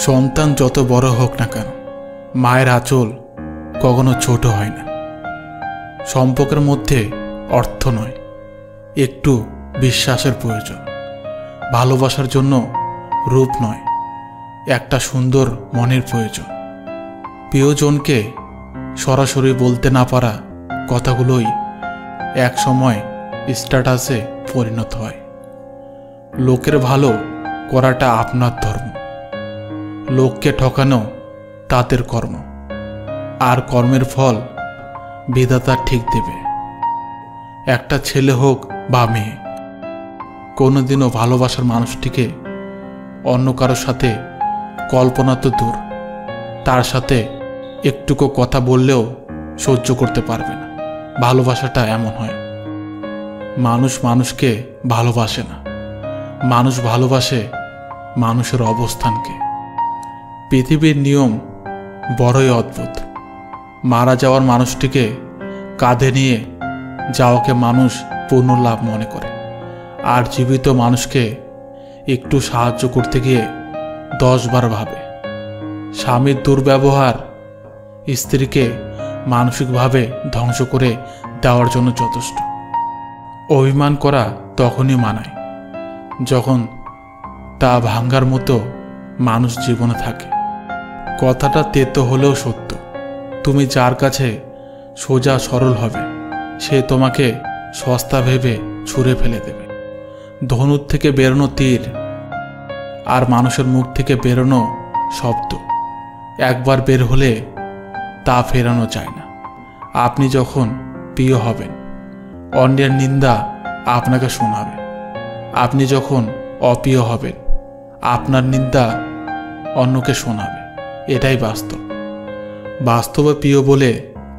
সন্তান যত বড় হোক না কেন, মায়ের আঁচল কখনো ছোট হয় না। সম্পর্কের মধ্যে অর্থ নয়, একটু বিশ্বাসের প্রয়োজন। ভালোবাসার জন্য রূপ নয়, একটা সুন্দর মনের প্রয়োজন। প্রিয়জনকে সরাসরি বলতে না পারা কথাগুলোই এক সময় স্ট্যাটাসে পরিণত হয়। লোকের ভালো করাটা আপনার ধর্ম, লোককে ঠকানো তাদের কর্ম, আর কর্মের ফল বিধাতা ঠিক দেবে। একটা ছেলে হোক বা মেয়ে, কোনোদিনও ভালোবাসার মানুষটিকে অন্য কারোর সাথে কল্পনা তো দূর, তার সাথে একটুকু কথা বললেও সহ্য করতে পারবে না। ভালোবাসাটা এমন হয়, মানুষ মানুষকে ভালোবাসে না, মানুষ ভালোবাসে মানুষের অবস্থানকে। পৃথিবীর নিয়ম বড়ই অদ্ভুত। মারা যাওয়ার মানুষটিকে কাঁধে নিয়ে যাওয়াকে মানুষ পূর্ণ লাভ মনে করে, আর জীবিত মানুষকে একটু সাহায্য করতে গিয়ে 10 বার ভাবে। স্বামীর দুর্ব্যবহার স্ত্রীকে মানসিকভাবে ধ্বংস করে দেওয়ার জন্য যথেষ্ট। অভিমান করা তখনই মানায় যখন তা ভাঙ্গার মতো মানুষ জীবনে থাকে। কথাটা তেতো হলেও সত্য। তুমি যার কাছে সোজা সরল হবে, সে তোমাকে সস্তা ভেবে ছুঁড়ে ফেলে দেবে। ধনুর থেকে বেরোনো তীর আর মানুষের মুখ থেকে বেরোনো শব্দ একবার বের হলে তা ফেরানো যায় না। আপনি যখন প্রিয় হবেন, অন্যের নিন্দা আপনাকে শোনাবে। আপনি যখন অপ্রিয় হবেন, আপনার নিন্দা অন্যকে শোনাবে। এটাই বাস্তব। বাস্তবে প্রিয় বলে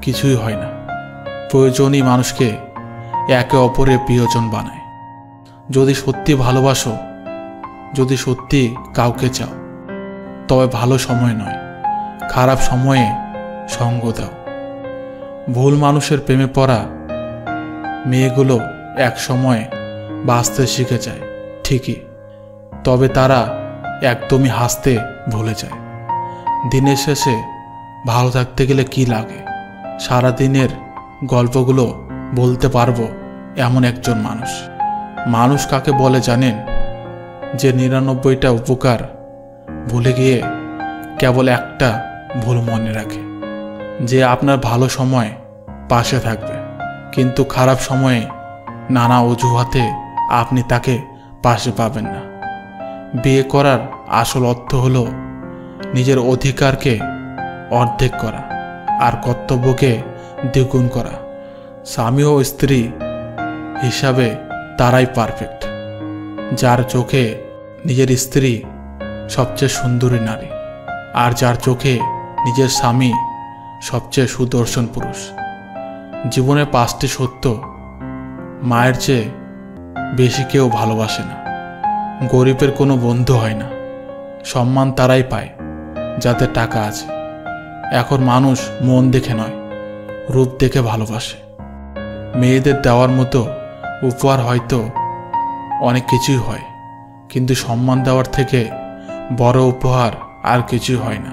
কিছুই হয় না। প্রয়োজনই মানুষকে একে অপরের প্রিয়জন বানায়। যদি সত্যি ভালোবাসো, যদি সত্যি কাউকে চাও, তবে ভালো সময় নয়, খারাপ সময়ে সঙ্গ দাও। ভুল মানুষের প্রেমে পড়া মেয়েগুলো এক সময় বাঁচতে শিখে যায় ঠিকই, তবে তারা একদমই হাসতে ভুলে যায়। দিনের শেষে ভালো থাকতে গেলে কি লাগে? সারাদিনের গল্পগুলো বলতে পারবো এমন একজন মানুষ। মানুষ কাকে বলে জানেন? যে 99টা উপকার ভুলে গিয়ে কেবল একটা ভুল মনে রাখে। যে আপনার ভালো সময় পাশে থাকবে, কিন্তু খারাপ সময়ে নানা অজুহাতে আপনি তাকে পাশে পাবেন না। বিয়ে করার আসল অর্থ হলো নিজের অধিকারকে অর্ধেক করা আর কর্তব্যকে দ্বিগুণ করা। স্বামী ও স্ত্রী হিসাবে তারাই পারফেক্ট, যার চোখে নিজের স্ত্রী সবচেয়ে সুন্দরী নারী, আর যার চোখে নিজের স্বামী সবচেয়ে সুদর্শন পুরুষ। জীবনে 5টি সত্য মায়ের চেয়ে বেশি কেউ ভালোবাসে না। গরিবের কোনো বন্ধু হয় না। সম্মান তারাই পায় যাদের টাকা আছে। এখন মানুষ মন দেখে নয়, রূপ দেখে ভালোবাসে। মেয়েদের দেওয়ার মতো উপহার হয়তো অনেক কিছুই হয়, কিন্তু সম্মান দেওয়ার থেকে বড় উপহার আর কিছুই হয় না।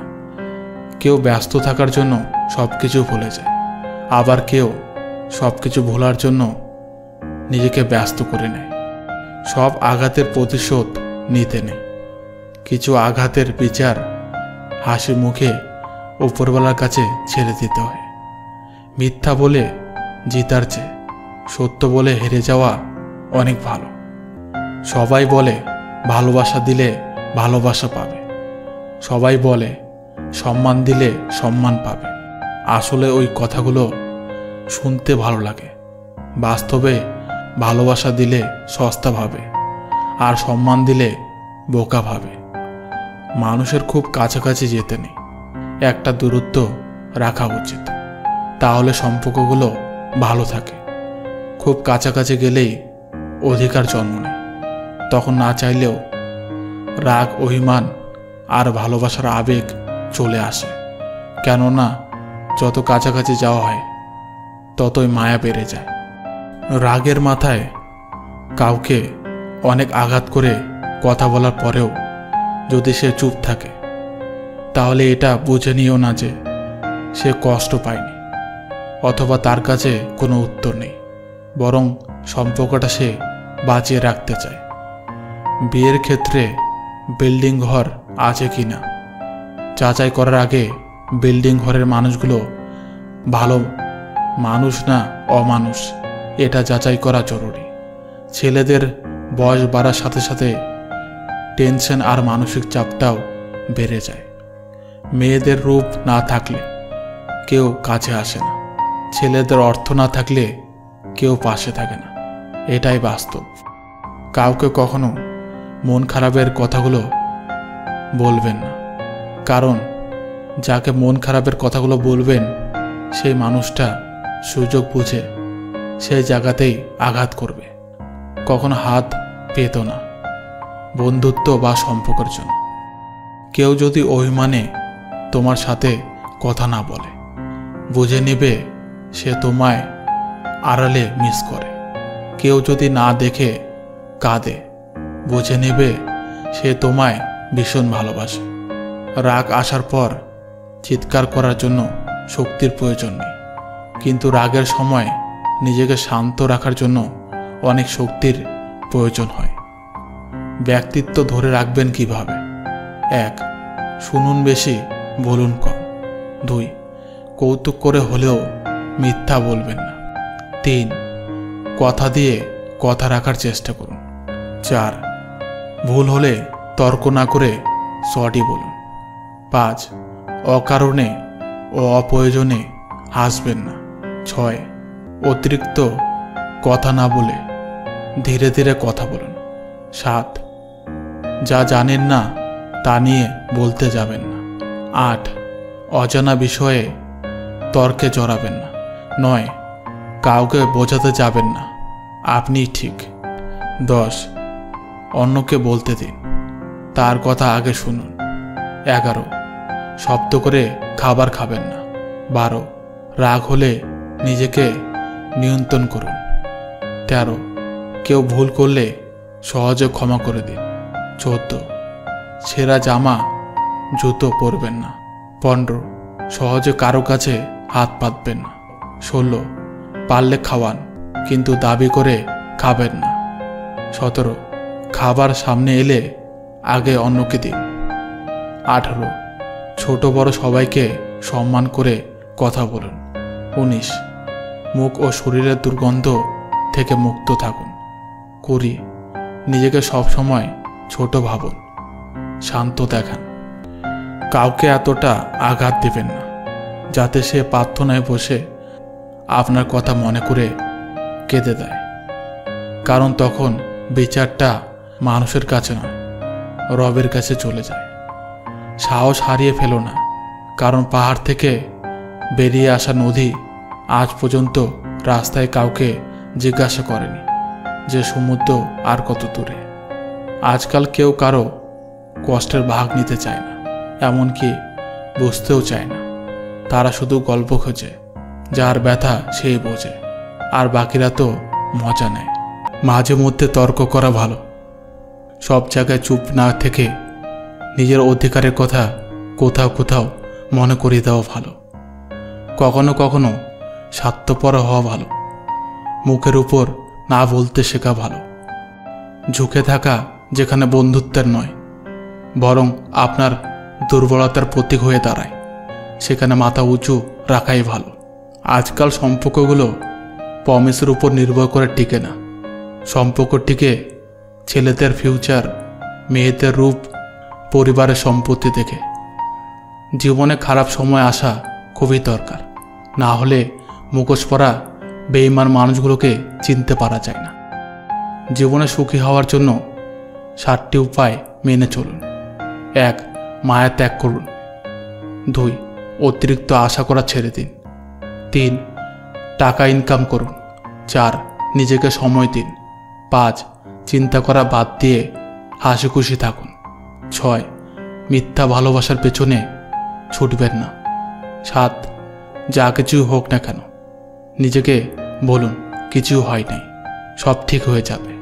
কেউ ব্যস্ত থাকার জন্য সব কিছু ভুলে যায়, আবার কেউ সব কিছু ভোলার জন্য নিজেকে ব্যস্ত করে নেয়। সব আঘাতের প্রতিশোধ নিতে নেই, কিছু আঘাতের বিচার হাসি মুখে উপরওয়ালার কাছে ছেড়ে দিতে হয়। মিথ্যা বলে জিতার চেয়ে সত্য বলে হেরে যাওয়া অনেক ভালো। সবাই বলে ভালোবাসা দিলে ভালোবাসা পাবে, সবাই বলে সম্মান দিলে সম্মান পাবে। আসলে ওই কথাগুলো শুনতে ভালো লাগে, বাস্তবে ভালোবাসা দিলে সস্তা ভাবে, আর সম্মান দিলে বোকা ভাবে। মানুষের খুব কাছাকাছি যেতে নেই, একটা দূরত্ব রাখা উচিত, তাহলে সম্পর্কগুলো ভালো থাকে। খুব কাছাকাছি গেলেই অধিকার জন্ম নেয়, তখন না চাইলেও রাগ, অভিমান আর ভালোবাসার আবেগ চলে আসে। কেননা যত কাছাকাছি যাওয়া হয় ততই মায়া বেড়ে যায়। রাগের মাথায় কাউকে অনেক আঘাত করে কথা বলার পরেও যদি সে চুপ থাকে, তাহলে এটা বুঝে নিও না যে সে কষ্ট পায়নি অথবা তার কাছে কোনো উত্তর নেই, বরং সম্পর্কটা সে বাঁচিয়ে রাখতে চায়। বিয়ের ক্ষেত্রে বিল্ডিং ঘর আছে কি না যাচাই করার আগে বিল্ডিং ঘরের মানুষগুলো ভালো মানুষ না অমানুষ এটা যাচাই করা জরুরি। ছেলেদের বয়স বাড়ার সাথে সাথে টেনশন আর মানসিক চাপটাও বেড়ে যায়। মেয়েদের রূপ না থাকলে কেউ কাছে আসে না, ছেলেদের অর্থ না থাকলে কেউ পাশে থাকে না, এটাই বাস্তব। কাউকে কখনো মন খারাপের কথাগুলো বলবেন না, কারণ যাকে মন খারাপের কথাগুলো বলবেন সেই মানুষটা সুযোগ বুঝে সেই জায়গাতেই আঘাত করবে, কখনো হাত পেত না বন্ধুত্ব বা সম্পর্কের জন্য। কেউ যদি অভিমানে তোমার সাথে কথা না বলে, বুঝে নেবে সে তোমায় আড়ালে মিস করে। কেউ যদি না দেখে কাঁদে, বুঝে নেবে সে তোমায় ভীষণ ভালোবাসে। রাগ আসার পর চিৎকার করার জন্য শক্তির প্রয়োজন নেই, কিন্তু রাগের সময় নিজেকে শান্ত রাখার জন্য অনেক শক্তির প্রয়োজন হয়। ব্যক্তিত্ব ধরে রাখবেন কিভাবে? 1. শুনুন বেশি, বলুন কম। 2. কৌতুক করে হলেও মিথ্যা বলবেন না। 3. কথা দিয়ে কথা রাখার চেষ্টা করুন। 4. ভুল হলে তর্ক না করে সরি বলুন। 5. অকারণে ও অপ্রয়োজনে হাসবেন না। 6. অতিরিক্ত কথা না বলে ধীরে ধীরে কথা বলুন। 7. যা জানেন না তা নিয়ে বলতে যাবেন না। 8. অজানা বিষয়ে তর্কে জড়াবেন না। 9. কাউকে বোঝাতে যাবেন না আপনি ঠিক। 10. অন্যকে বলতে দিন, তার কথা আগে শুনুন। 11. শব্দ করে খাবার খাবেন না। 12. রাগ হলে নিজেকে নিয়ন্ত্রণ করুন। 13. কেউ ভুল করলে সহজে ক্ষমা করে দিন। 14. ছেঁড়া জামা জুতো পরবেন না। 15. সহজে কারো কাছে হাত পাতবেন না। 16. পারলে খাওয়ান, কিন্তু দাবি করে খাবেন না। 17. খাবার সামনে এলে আগে অন্যকে দিন। 18. ছোট বড় সবাইকে সম্মান করে কথা বলুন। 19. মুখ ও শরীরের দুর্গন্ধ থেকে মুক্ত থাকুন। 20. নিজেকে সবসময় ছোট ভাবুন, শান্ত দেখান। কাউকে এতটা আঘাত দিবেন না যাতে সে প্রার্থনায় বসে আপনার কথা মনে করে কেঁদে দেয়, কারণ তখন বিচারটা মানুষের কাছে নয়, রবের কাছে চলে যায়। সাহস হারিয়ে ফেলো না, কারণ পাহাড় থেকে বেরিয়ে আসা নদী আজ পর্যন্ত রাস্তায় কাউকে জিজ্ঞাসা করেনি যে সমুদ্র আর কত দূরে। আজকাল কেউ কারো কষ্টের ভাগ নিতে চায় না, এমনকি বুঝতেও চায় না। তারা শুধু গল্প খোঁজে, যার ব্যথা সেই বোঝে, আর বাকিরা তো মজা নেয়। মাঝে মধ্যে তর্ক করা ভালো, সব জায়গায় চুপ না থেকে নিজের অধিকারের কথা কোথাও কোথাও মনে করিয়ে দেওয়া ভালো। কখনো কখনো স্বার্থপর হওয়া ভালো, মুখের উপর না বলতে শেখা ভালো। ঝুঁকে থাকা যেখানে বন্ধুত্বের নয়, বরং আপনার দুর্বলতার প্রতীক হয়ে দাঁড়ায়, সেখানে মাথা উঁচু রাখাই ভালো। আজকাল সম্পর্কগুলো প্রমিসের উপর নির্ভর করে টিকে না। সম্পর্ক টিকে ছেলেদের ফিউচার, মেয়েদের রূপ, পরিবারের সম্পত্তি দেখে। জীবনে খারাপ সময় আসা খুবই দরকার, না হলে মুখোশ পরা বেঈমান মানুষগুলোকে চিনতে পারা যায় না। জীবনে সুখী হওয়ার জন্য 7টি উপায় মেনে চলুন। 1. মায়া ত্যাগ করুন। 2. অতিরিক্ত আশা করা ছেড়ে দিন। 3. টাকা ইনকাম করুন। 4. নিজেকে সময় দিন। 5. চিন্তা করা বাদ দিয়ে হাসি খুশি থাকুন। 6. মিথ্যা ভালোবাসার পেছনে ছুটবেন না। 7. যা কিছু হোক না কেন নিজেকে বলুন কিছু হয় নাই, সব ঠিক হয়ে যাবে।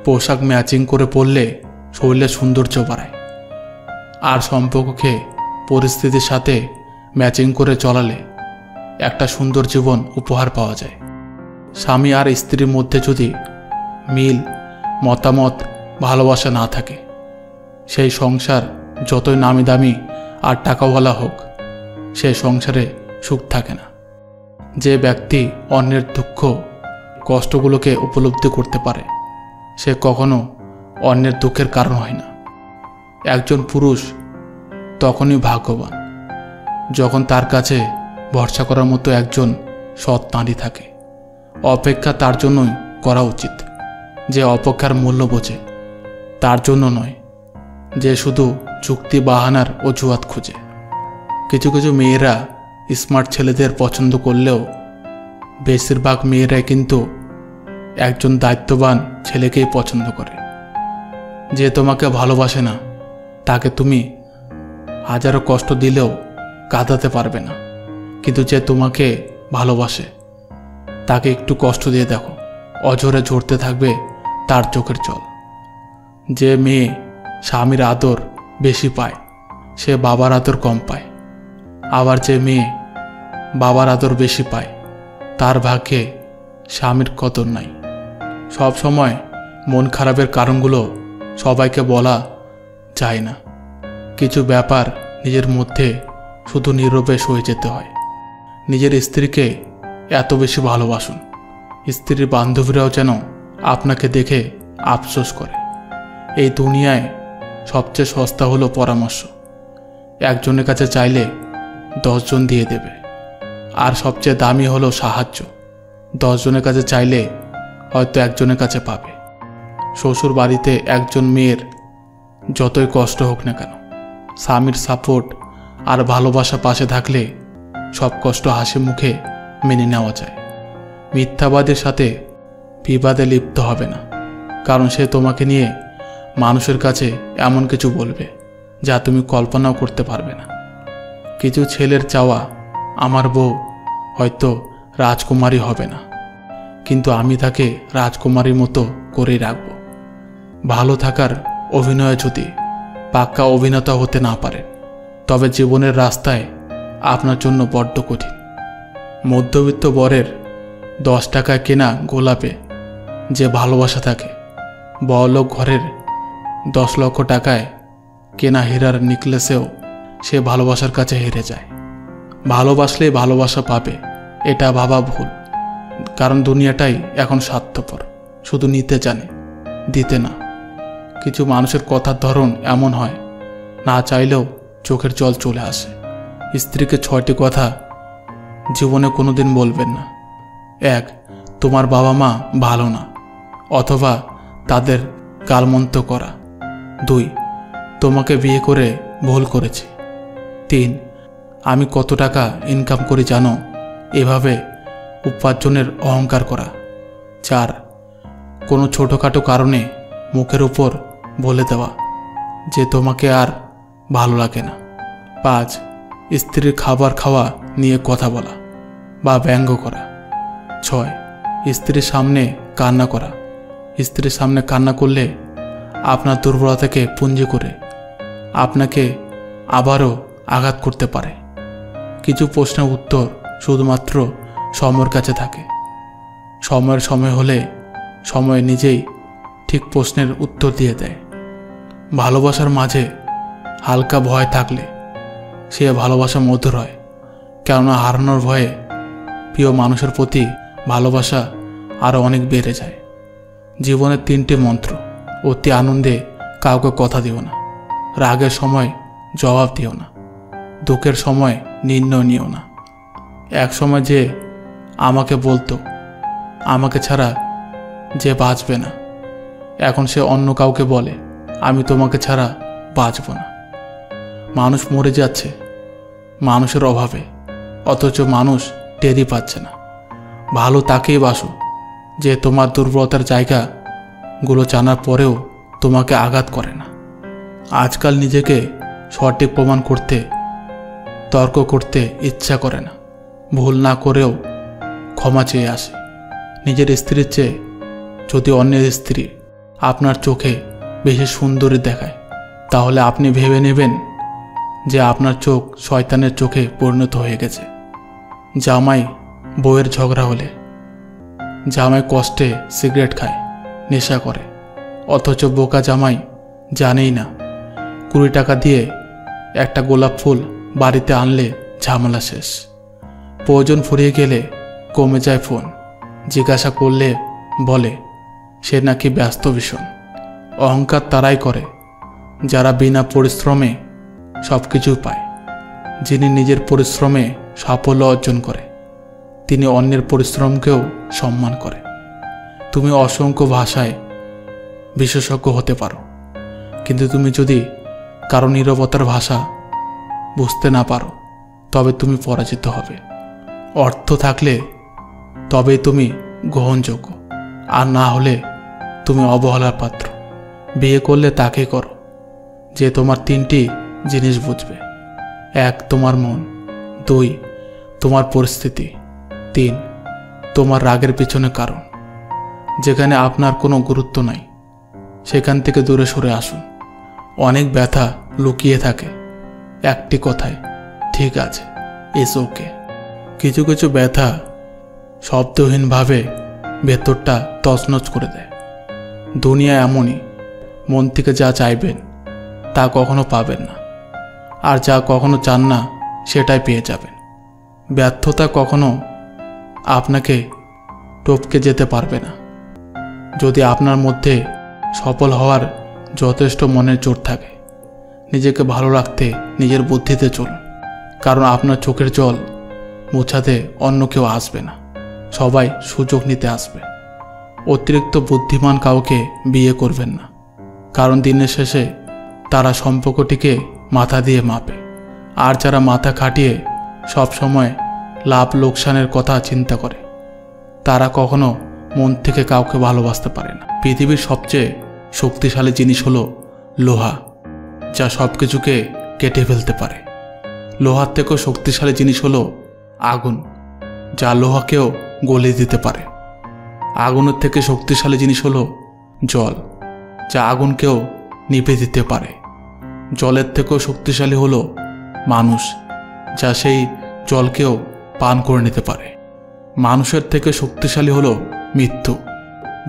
পোশাক ম্যাচিং করে পরলে শরীরের সৌন্দর্য বাড়ায় আর সম্পর্ককে পরিস্থিতির সাথে ম্যাচিং করে চলালে একটা সুন্দর জীবন উপহার পাওয়া যায়। স্বামী আর স্ত্রীর মধ্যে যদি মিল, মতামত, ভালোবাসা না থাকে, সেই সংসার যতই নামি দামি আর টাকাওয়ালা হোক, সেই সংসারে সুখ থাকে না। যে ব্যক্তি অন্যের দুঃখ কষ্টগুলোকে উপলব্ধি করতে পারে, সে কখনো অন্যের দুঃখের কারণ হয় না। একজন পুরুষ তখনই ভাগ্যবান যখন তার কাছে ভরসা করার মতো একজন সৎ নারী থাকে। অপেক্ষা তার জন্যই করা উচিত, যে অপেক্ষার মূল্য বোঝে, তার জন্য নয় যে শুধু চুক্তি বাহানার অজুহাত খুঁজে। কিছু কিছু মেয়েরা স্মার্ট ছেলেদের পছন্দ করলেও বেশিরভাগ মেয়েরাই কিন্তু একজন দায়িত্ববান ছেলেকেই পছন্দ করে। যে তোমাকে ভালোবাসে না, তাকে তুমি হাজারো কষ্ট দিলেও কাঁদাতে পারবে না। কিন্তু যে তোমাকে ভালোবাসে, তাকে একটু কষ্ট দিয়ে দেখো, অঝরে ঝরতে থাকবে তার চোখের জল। যে মেয়ে স্বামীর আদর বেশি পায়, সে বাবার আদর কম পায়। আবার যে মেয়ে বাবার আদর বেশি পায়, তার ভাগ্যে স্বামীর কদর নাই। সব সময় মন খারাপের কারণগুলো সবাইকে বলা যায় না। কিছু ব্যাপার নিজের মধ্যে শুধু নীরবে সয়ে যেতে হয়। নিজের স্ত্রীকে এত বেশি ভালোবাসুন, স্ত্রীর বান্ধবীরাও যেন আপনাকে দেখে আফসোস করে। এই দুনিয়ায় সবচেয়ে সস্তা হলো পরামর্শ। একজনের কাছে চাইলে 10 জন দিয়ে দেবে। আর সবচেয়ে দামি হলো সাহায্য। 10 জনের কাছে চাইলে হয়তো একজনের কাছে পাবে। শ্বশুর বাড়িতে একজন মেয়ের যতই কষ্ট হোক না কেন, স্বামীর সাপোর্ট আর ভালোবাসা পাশে থাকলে সব কষ্ট হাসি মুখে মেনে নেওয়া যায়। মিথ্যাবাদীর সাথে বিবাদে লিপ্ত হবে না, কারণ সে তোমাকে নিয়ে মানুষের কাছে এমন কিছু বলবে যা তুমি কল্পনাও করতে পারবে না। কিছু ছেলের চাওয়া, আমার বউ হয়তো রাজকুমারী হবে না, কিন্তু আমি তাকে রাজকুমারীর মতো করেই রাখব। ভালো থাকার অভিনয় যদি পাক্কা অভিনেতা হতে না পারে, তবে জীবনের রাস্তায় আপনার জন্য বড্ড কঠিন। মধ্যবিত্ত বরের 10 টাকায় কেনা গোলাপে যে ভালোবাসা থাকে, বড়লোক ঘরের 10 লক্ষ টাকায় কেনা হীরার নেকলেসেও সে ভালোবাসার কাছে হেরে যায়। ভালোবাসলেই ভালোবাসা পাবে, এটা ভাবা ভুল। কারণ দুনিয়াটাই এখন স্বার্থপর, শুধু নিতে জানে, দিতে না। কিছু মানুষের কথার ধরন এমন হয়, না চাইলেও চোখের জল চলে আসে। স্ত্রীকে 6টি কথা জীবনে কোনোদিন বলবেন না। 1. তোমার বাবা মা ভালো না, অথবা তাদের গালমন্ত করা। 2. তোমাকে বিয়ে করে ভুল করেছি। 3. আমি কত টাকা ইনকাম করি জানো, এভাবে উপার্জনের অহংকার করা। 4. কোনো ছোটোখাটো কারণে মুখের উপর বলে দেওয়া যে তোমাকে আর ভালো লাগে না। 5. স্ত্রীর খাবার খাওয়া নিয়ে কথা বলা বা ব্যঙ্গ করা। 6. স্ত্রীর সামনে কান্না করা। স্ত্রীর সামনে কান্না করলে আপনার দুর্বলতাকে পুঞ্জি করে আপনাকে আবারও আঘাত করতে পারে। কিছু প্রশ্নের উত্তর শুধুমাত্র সময়ের কাছে থাকে। সময় হলে সময় নিজেই ঠিক প্রশ্নের উত্তর দিয়ে দেয়। ভালোবাসার মাঝে হালকা ভয় থাকলে সে ভালোবাসা মধুর হয়, কেননা হারানোর ভয়ে প্রিয় মানুষের প্রতি ভালোবাসা আরও অনেক বেড়ে যায়। জীবনের 3টি মন্ত্র: অতি আনন্দে কাউকে কথা দিও না, রাগের সময় জবাব দিও না, দুঃখের সময় নির্ণয় নিও না। এক সময় যে আমাকে বলতো আমাকে ছাড়া যে বাঁচবে না, এখন সে অন্য কাউকে বলে আমি তোমাকে ছাড়া বাঁচব না। মানুষ মরে যাচ্ছে মানুষের অভাবে, অথচ মানুষ টেরই পাচ্ছে না। ভালো তাকেই বাসো যে তোমার দুর্বলতার জায়গাগুলো জানার পরেও তোমাকে আঘাত করে না। আজকাল নিজেকে সঠিক প্রমাণ করতে তর্ক করতে ইচ্ছা করে না, ভুল না করেও ক্ষমা চেয়ে আসে। নিজের স্ত্রীর চেয়ে যদি অন্যের স্ত্রী আপনার চোখে বেশি সুন্দরী দেখায়, তাহলে আপনি ভেবে নেবেন যে আপনার চোখ শয়তানের চোখে পরিণত হয়ে গেছে। জামাই বউয়ের ঝগড়া হলে, জামাই কষ্টে সিগারেট খায়, নেশা করে, অথচ বোকা জামাই জানেই না 20 টাকা দিয়ে একটা গোলাপ ফুল বাড়িতে আনলে ঝামেলা শেষ। প্রয়োজন ফুরিয়ে গেলে কমে যায় ফোন, জিজ্ঞাসা করলে বলে সে নাকি ব্যস্ত ভীষণ। অহংকার তারাই করে যারা বিনা পরিশ্রমে সব কিছু পায়। যিনি নিজের পরিশ্রমে সাফল্য অর্জন করে তিনি অন্যের পরিশ্রমকেও সম্মান করে। তুমি অসংখ্য ভাষায় বিশেষজ্ঞ হতে পারো, কিন্তু তুমি যদি কারো নীরবতার ভাষা বুঝতে না পারো তবে তুমি পরাজিত হবে। অর্থ থাকলে তবেই তুমি গ্রহণযোগ্য, আর না হলে তুমি অবহেলার পাত্র। বিয়ে করলে তাকে করো যে তোমার 3টি জিনিস বুঝবে। 1 তোমার মন, 2 তোমার পরিস্থিতি, 3 তোমার রাগের পিছনে কারণ। যেখানে আপনার কোনো গুরুত্ব নাই সেখান থেকে দূরে সরে আসুন। অনেক ব্যথা লুকিয়ে থাকে একটি কথায়, ঠিক আছে, ইটস ওকে। কিছু কিছু ব্যথা শব্দহীনভাবে ভেতরটা তছনছ করে দেয়। দুনিয়া এমনই, মন থেকে যা চাইবেন তা কখনো পাবেন না, আর যা কখনো চান না সেটাই পেয়ে যাবেন। ব্যর্থতা কখনো আপনাকে টপকে যেতে পারবে না যদি আপনার মধ্যে সফল হওয়ার যথেষ্ট মনের জোর থাকে। নিজেকে ভালো রাখতে নিজের বুদ্ধিতে চলুন, কারণ আপনার চোখের জল মোছাতে অন্য কেউ আসবে না, সবাই সুযোগ নিতে আসবে। অতিরিক্ত বুদ্ধিমান কাউকে বিয়ে করবেন না, কারণ দিনের শেষে তারা সম্পর্কটিকে মাথা দিয়ে মাপে। আর যারা মাথা খাটিয়ে সবসময় লাভ লোকসানের কথা চিন্তা করে তারা কখনো মন থেকে কাউকে ভালোবাসতে পারে না। পৃথিবীর সবচেয়ে শক্তিশালী জিনিস হলো লোহা, যা সব কিছুকে কেটে ফেলতে পারে। লোহার থেকেও শক্তিশালী জিনিস হলো আগুন, যা লোহাকেও গলিয়ে দিতে পারে। আগুনের থেকে শক্তিশালী জিনিস হলো জল, যা আগুনকেও নিভে দিতে পারে। জলের থেকেও শক্তিশালী হলো মানুষ, যা সেই জলকেও পান করে নিতে পারে। মানুষের থেকে শক্তিশালী হলো মৃত্যু,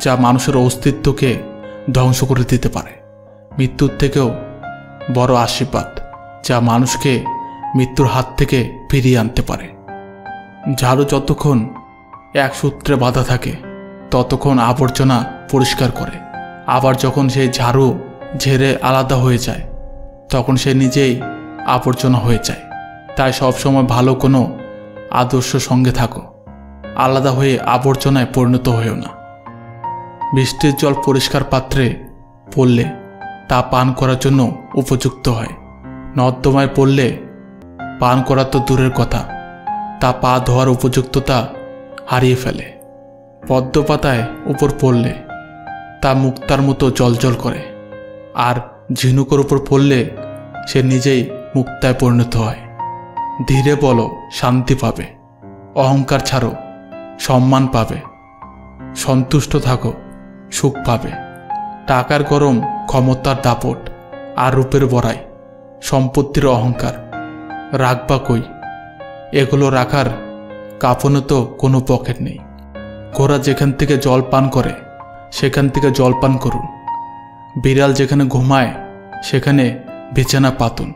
যা মানুষের অস্তিত্বকে ধ্বংস করে দিতে পারে। মৃত্যুর থেকেও বড় আশীর্বাদ, যা মানুষকে মৃত্যুর হাত থেকে ফিরিয়ে আনতে পারে। ঝাড়ু যতক্ষণ এক সূত্রে বাঁধা থাকে ততক্ষণ আবর্জনা পরিষ্কার করে, আবার যখন সেই ঝাড়ু ঝেড়ে আলাদা হয়ে যায় তখন সে নিজেই আবর্জনা হয়ে যায়। তাই সবসময় ভালো কোনো আদর্শ সঙ্গে থাকো, আলাদা হয়ে আবর্জনায় পরিণত হয়েও না। বৃষ্টির জল পরিষ্কার পাত্রে পড়লে তা পান করার জন্য উপযুক্ত হয়, নর্দমায় পড়লে পান করা তো দূরের কথা, তা পা ধোয়ার উপযুক্ততা হারিয়ে ফেলে। পদ্ম পাতায় উপর পড়লে তা মুক্তার মতো জলজল করে, আর ঝিনুকের উপর পড়লে সে নিজেই মুক্তায় পরিণত হয়। ধীরে বলো, শান্তি পাবে। অহংকার ছাড়ো, সম্মান পাবে। সন্তুষ্ট থাকো, সুখ পাবে। টাকার গরম, ক্ষমতার দাপট আর রূপের বড়াই, সম্পত্তির অহংকার রাখবা কই? এগুলো রাখার কাফনে তো কোনো পকেট নেই। ঘোড়া যেখান থেকে জল পান করে সেখান থেকে জল পান করুন। বিড়াল যেখানে ঘুমায় সেখানে বিছানা পাতুন।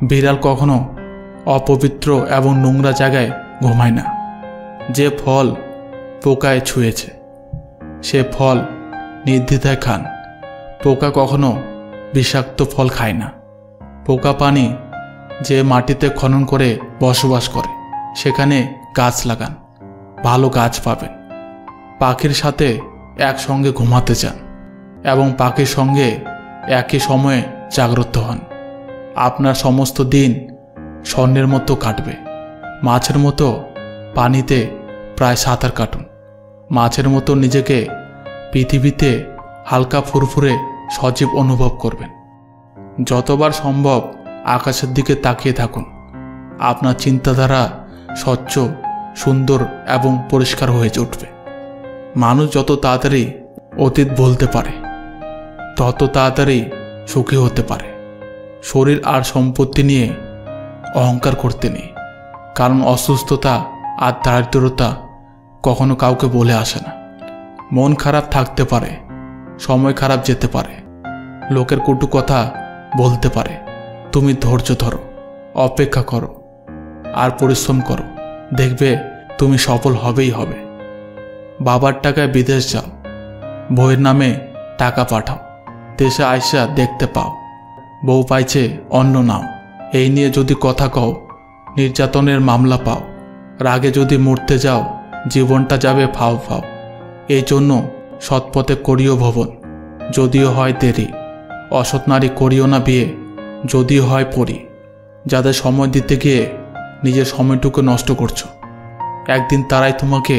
বিড়াল কখনো অপবিত্র এবং নোংরা জায়গায় ঘুমায় না। যে ফল পোকায় ছুঁয়েছে সে ফল নির্দ্বিধায় খান। পোকা কখনো বিষাক্ত ফল খায় না। পোকা পানি যে মাটিতে খনন করে বসবাস করে সেখানে গাছ লাগান, ভালো গাছ পাবেন। পাখির সাথে একসঙ্গে ঘুমাতে চান এবং পাখির সঙ্গে একই সময়ে জাগ্রত হন। আপনার সমস্ত দিন স্বর্ণের মতো কাটবে। মাছের মতো পানিতে প্রায় সাঁতার কাটুন। মাছের মতো নিজেকে পৃথিবীতে হালকা ফুরফুরে সজীব অনুভব করবেন। যতবার সম্ভব আকাশের দিকে তাকিয়ে থাকুন। আপনার চিন্তাধারা স্বচ্ছ, সুন্দর এবং পরিষ্কার হয়ে উঠবে। মানুষ যত তাড়াতাড়ি অতীত বলতে পারে তত তাড়াতাড়ি সুখী হতে পারে। শরীর আর সম্পত্তি নিয়ে অহংকার করতে নেই, কারণ অসুস্থতা আর দারিদ্রতা কখনো কাউকে বলে আসে না। মন খারাপ থাকতে পারে, সময় খারাপ যেতে পারে, লোকের কটু কথা বলতে পারে। তুমি ধৈর্য ধরো, অপেক্ষা করো আর পরিশ্রম করো, দেখবে তুমি সফল হবেই হবে। বাবার টাকায় বিদেশ যাও, বইয়ের নামে টাকা পাঠাও, দেশে আইসা দেখতে পাও, বউ পাইছে অন্য নাও। এই নিয়ে যদি কথা কও, নির্যাতনের মামলা পাও। রাগে যদি মরতে যাও, জীবনটা যাবে ফাও ফাও। এই জন্য সৎপথে করিও ভবন, যদিও হয় দেরি। অসৎ নারী করিও না বিয়ে, যদিও হয় পরি। যাদের সময় দিতে গিয়ে নিজের সময়টুকু নষ্ট করছো, একদিন তারাই তোমাকে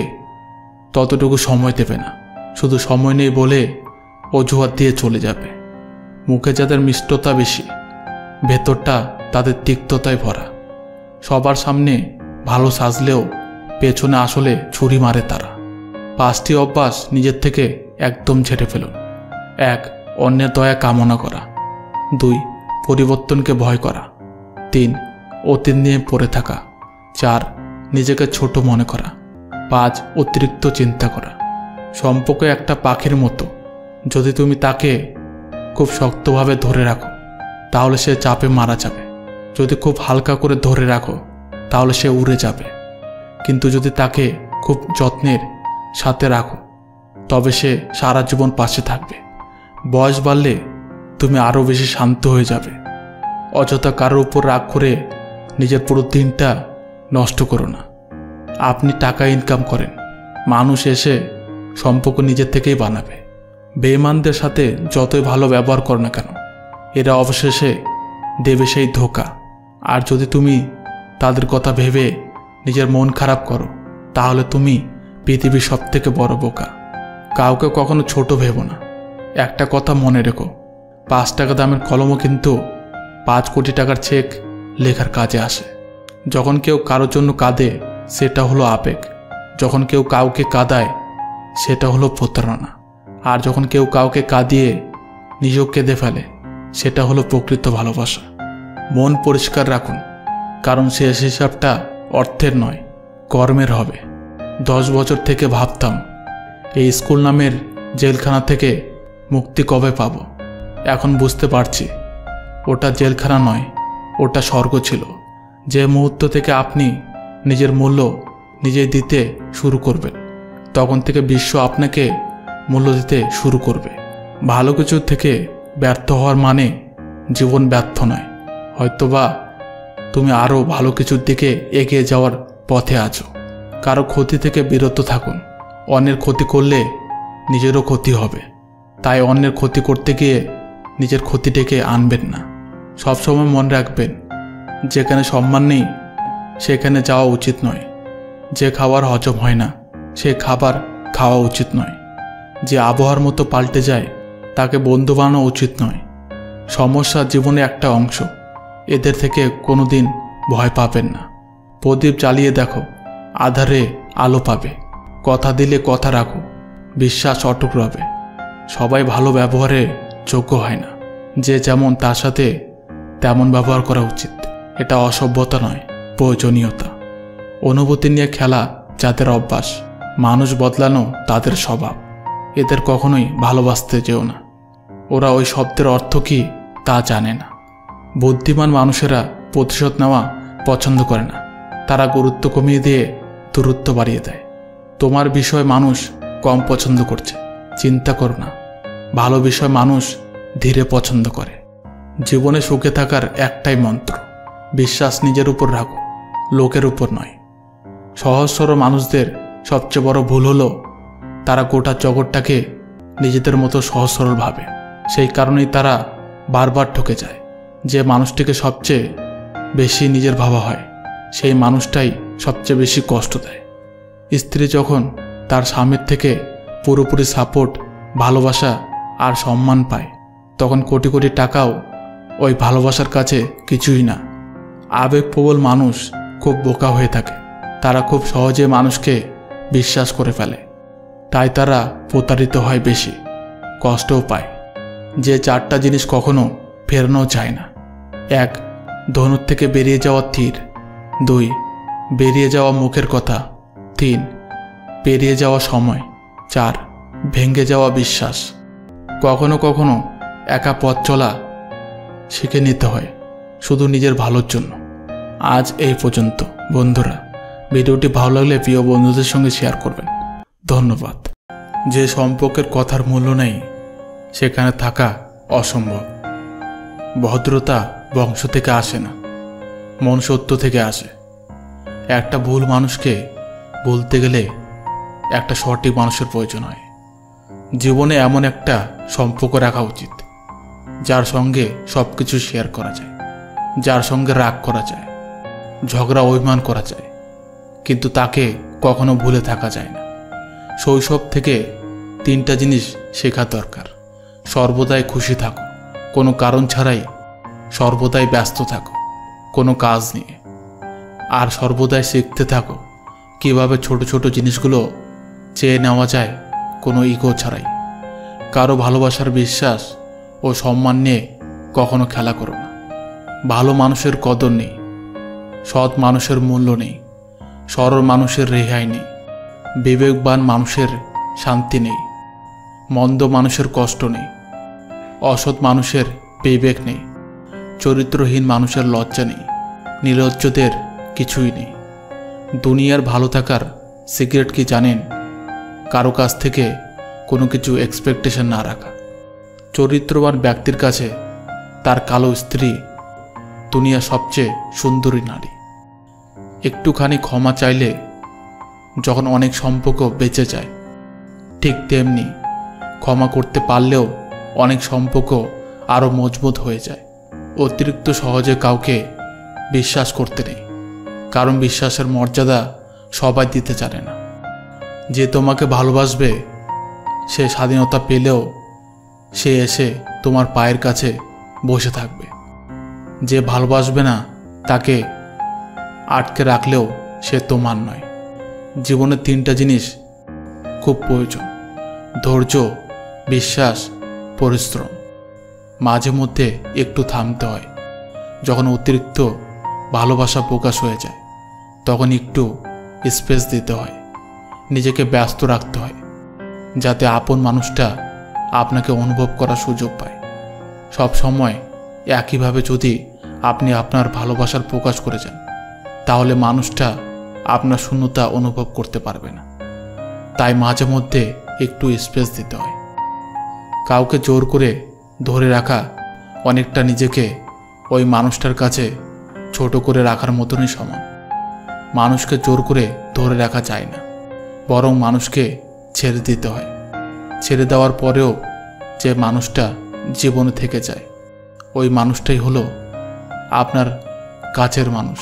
ততটুকু সময় দেবে না, শুধু সময় নেই বলে অজুহাত দিয়ে চলে যাবে। মুখে যাদের মিষ্টতা বেশি, ভেতরটা তাদের তিক্ততায় ভরা। সবার সামনে ভালো সাজলেও পেছনে আসলে ছুরি মারে তারা। 5টি অভ্যাস নিজের থেকে একদম ছেড়ে ফেলুন। 1. অন্যের দয়া কামনা করা। 2. পরিবর্তনকে ভয় করা। 3. অতীত নিয়ে পড়ে থাকা। 4. নিজেকে ছোট মনে করা। 5. অতিরিক্ত চিন্তা করা। সম্পর্ক একটা পাখির মতো, যদি তুমি তাকে খুব শক্তভাবে ধরে রাখো তাহলে সে চাপে মারা যাবে। যদি খুব হালকা করে ধরে রাখো তাহলে সে উড়ে যাবে। কিন্তু যদি তাকে খুব যত্নের সাথে রাখো তবে সে সারা জীবন পাশে থাকবে। বয়স বাড়লে তুমি আরও বেশি শান্ত হয়ে যাবে। অযথা কারোর উপর রাগ করে নিজের পুরো দিনটা নষ্ট করো না। আপনি টাকা ইনকাম করেন, মানুষ এসে সম্পর্ক নিজের থেকেই বানাবে। বেঈমানদের সাথে যতই ভালো ব্যবহার করো না কেন, এরা অবশেষে দেবে সেই ধোঁকা। আর যদি তুমি তাদের কথা ভেবে নিজের মন খারাপ করো তাহলে তুমি পৃথিবীর সবথেকে বড় বোকা। কাউকে কখনো ছোট ভেবো না। একটা কথা মনে রেখো, 5 টাকা দামের কলমও কিন্তু 5 কোটি টাকার চেক লেখার কাজে আসে। যখন কেউ কারোর জন্য কাঁদে সেটা হলো আবেগ, যখন কেউ কাউকে কাঁদায় সেটা হলো প্রতারণা, আর যখন কেউ কাউকে কাঁদিয়ে নিজেও কেঁদে ফেলে সেটা হলো প্রকৃত ভালোবাসা। মন পরিষ্কার রাখুন, কারণ শেষ হিসাবটা অর্থের নয়, কর্মের হবে। 10 বছর থেকে ভাবতাম এই স্কুল নামের জেলখানা থেকে মুক্তি কবে পাব। এখন বুঝতে পারছি ওটা জেলখানা নয়, ওটা স্বর্গ ছিল। যে মুহূর্ত থেকে আপনি নিজের মূল্য নিজেই দিতে শুরু করবেন, তখন থেকে বিশ্ব আপনাকে মূল্য দিতে শুরু করবে। ভালো কিছু থেকে ব্যর্থ হওয়ার মানে জীবন ব্যর্থ নয়, হয়তোবা তুমি আরও ভালো কিছুর দিকে এগিয়ে যাওয়ার পথে আছো। কারো ক্ষতি থেকে বিরত থাকুন, অন্যের ক্ষতি করলে নিজেরও ক্ষতি হবে। তাই অন্যের ক্ষতি করতে গিয়ে নিজের ক্ষতি ডেকে আনবেন না। সবসময় মনে রাখবেন, যেখানে সম্মান নেই সেখানে যাওয়া উচিত নয়। যে খাবার হজম হয় না সে খাবার খাওয়া উচিত নয়। যে আবহাওয়ার মতো পাল্টে যায় তাকে বন্ধু বানানো উচিত নয়। সমস্যা জীবনে একটা অংশ, এদের থেকে কোনোদিন ভয় পাবেন না। প্রদীপ জ্বালিয়ে দেখো, আধারে আলো পাবে। কথা দিলে কথা রাখো, বিশ্বাস অটুট রবে। সবাই ভালো ব্যবহারে যোগ্য হয় না, যে যেমন তার সাথে তেমন ব্যবহার করা উচিত। এটা অসভ্যতা নয়, প্রয়োজনীয়তা। অনুভূতি নিয়ে খেলা যাদের অভ্যাস, মানুষ বদলানো তাদের স্বভাব, এদের কখনোই ভালোবাসতে যেও না। ওরা ওই শব্দের অর্থ কী তা জানে না। বুদ্ধিমান মানুষেরা প্রতিশোধ নেওয়া পছন্দ করে না, তারা গুরুত্ব কমিয়ে দিয়ে দূরত্ব বাড়িয়ে দেয়। তোমার বিষয় মানুষ কম পছন্দ করছে, চিন্তা করো না। ভালো বিষয় মানুষ ধীরে পছন্দ করে। জীবনে সুখে থাকার একটাই মন্ত্র, বিশ্বাস নিজের উপর রাখো, লোকের উপর নয়। সহজ সরল মানুষদের সবচেয়ে বড় ভুল হলো তারা গোটা জগৎটাকে নিজেদের মতো সহজ সরল ভাবে। সেই কারণেই তারা বারবার ঠকে যায়। যে মানুষটিকে সবচেয়ে বেশি নিজের ভাবা হয় সেই মানুষটাই সবচেয়ে বেশি কষ্ট দেয়। স্ত্রী যখন তার স্বামীর থেকে পুরোপুরি সাপোর্ট, ভালোবাসা আর সম্মান পায় তখন কোটি কোটি টাকাও ওই ভালোবাসার কাছে কিছুই না। আবেগপ্রবল মানুষ খুব বোকা হয়ে থাকে, তারা খুব সহজে মানুষকে বিশ্বাস করে ফেলে, তাই তারা প্রতারিত হয় বেশি, কষ্টও পায়। যে 4টা জিনিস কখনো ফেরানো যায় না: 1. ধনুর থেকে বেরিয়ে যাওয়া তীর। 2 বেরিয়ে যাওয়া মুখের কথা। 3 পেরিয়ে যাওয়া সময়। 4 ভেঙে যাওয়া বিশ্বাস। কখনো কখনো একা পথ চলা শিখে নিতে হয়, শুধু নিজের ভালোর জন্য। আজ এই পর্যন্ত বন্ধুরা। ভিডিওটি ভালো লাগলে প্রিয় বন্ধুদের সঙ্গে শেয়ার করবেন। ধন্যবাদ। যে সম্পর্কের কথার মূল্য নেই সেখানে থাকা অসম্ভব। ভদ্রতা বংশ থেকে আসে না, মনুষ্যত্ব থেকে আসে। একটা ভুল মানুষকে বলতে গেলে একটা সঠিক মানুষের প্রয়োজন হয়। জীবনে এমন একটা সম্পর্ক রাখা উচিত যার সঙ্গে সব কিছু শেয়ার করা যায়, যার সঙ্গে রাগ করা যায়, ঝগড়া অভিমান করা যায়, কিন্তু তাকে কখনো ভুলে থাকা যায় না। শৈশব থেকে 3টা জিনিস শেখা দরকার। সর্বদাই খুশি থাকো, কোনো কারণ ছাড়াই। সর্বদাই ব্যস্ত থাকো কোনো কাজ নিয়ে। আর সর্বদাই শিখতে থাকো কিভাবে ছোট ছোট জিনিসগুলো চেয়ে নেওয়া যায় কোনো ইগো ছাড়াই। কারো ভালোবাসার, বিশ্বাস ও সম্মান নিয়ে কখনো খেলা করো না। ভালো মানুষের কদর নেই, সৎ মানুষের মূল্য নেই, সরল মানুষের রেহাই নেই, বিবেকবান মানুষের শান্তি নেই, মন্দ মানুষের কষ্ট নেই, অসৎ মানুষের বিবেক নেই, চরিত্রহীন মানুষের লজ্জা নেই, নির্লজ্জদের কিছুই নেই। দুনিয়ার ভালো থাকার সিক্রেট কি জানেন? কারো কাছ থেকে কোনো কিছু এক্সপেকটেশন না রাখা। চরিত্রবান ব্যক্তির কাছে তার কালো স্ত্রী দুনিয়া সবচেয়ে সুন্দরী নারী। একটুখানি ক্ষমা চাইলে যখন অনেক সম্পর্ক বেঁচে যায়, ঠিক তেমনি ক্ষমা করতে পারলেও অনেক সম্পর্ক আরও মজবুত হয়ে যায়। অতিরিক্ত সহজে কাউকে বিশ্বাস করতে নেই, কারণ বিশ্বাসের মর্যাদা সবাই দিতে জানে না। যে তোমাকে ভালোবাসবে সে স্বাধীনতা পেলেও সে এসে তোমার পায়ের কাছে বসে থাকবে। যে ভালোবাসবে না তাকে আটকে রাখলেও সে তোমার নয়। জীবনে 3টা জিনিস খুব প্রয়োজন: ধৈর্য, বিশ্বাস, পরিশ্রম। মাঝে মধ্যে একটু থামতে হয়। যখন অতিরিক্ত ভালোবাসা প্রকাশ হয়ে যায় তখন একটু স্পেস দিতে হয়, নিজেকে ব্যস্ত রাখতে হয়, যাতে আপন মানুষটা আপনাকে অনুভব করার সুযোগ পায়। সব সময় একইভাবে যদি আপনি আপনার ভালোবাসার প্রকাশ করে যান তাহলে মানুষটা আপনার শূন্যতা অনুভব করতে পারবে না। তাই মাঝে মধ্যে একটু স্পেস দিতে হয়। কাউকে জোর করে ধরে রাখা অনেকটা নিজেকে ওই মানুষটার কাছে ছোট করে রাখার মতনই সমান। মানুষকে জোর করে ধরে রাখা যায় না, বরং মানুষকে ছেড়ে দিতে হয়। ছেড়ে দেওয়ার পরেও যে মানুষটা জীবনে থেকে যায় ওই মানুষটাই হলো আপনার কাছের মানুষ।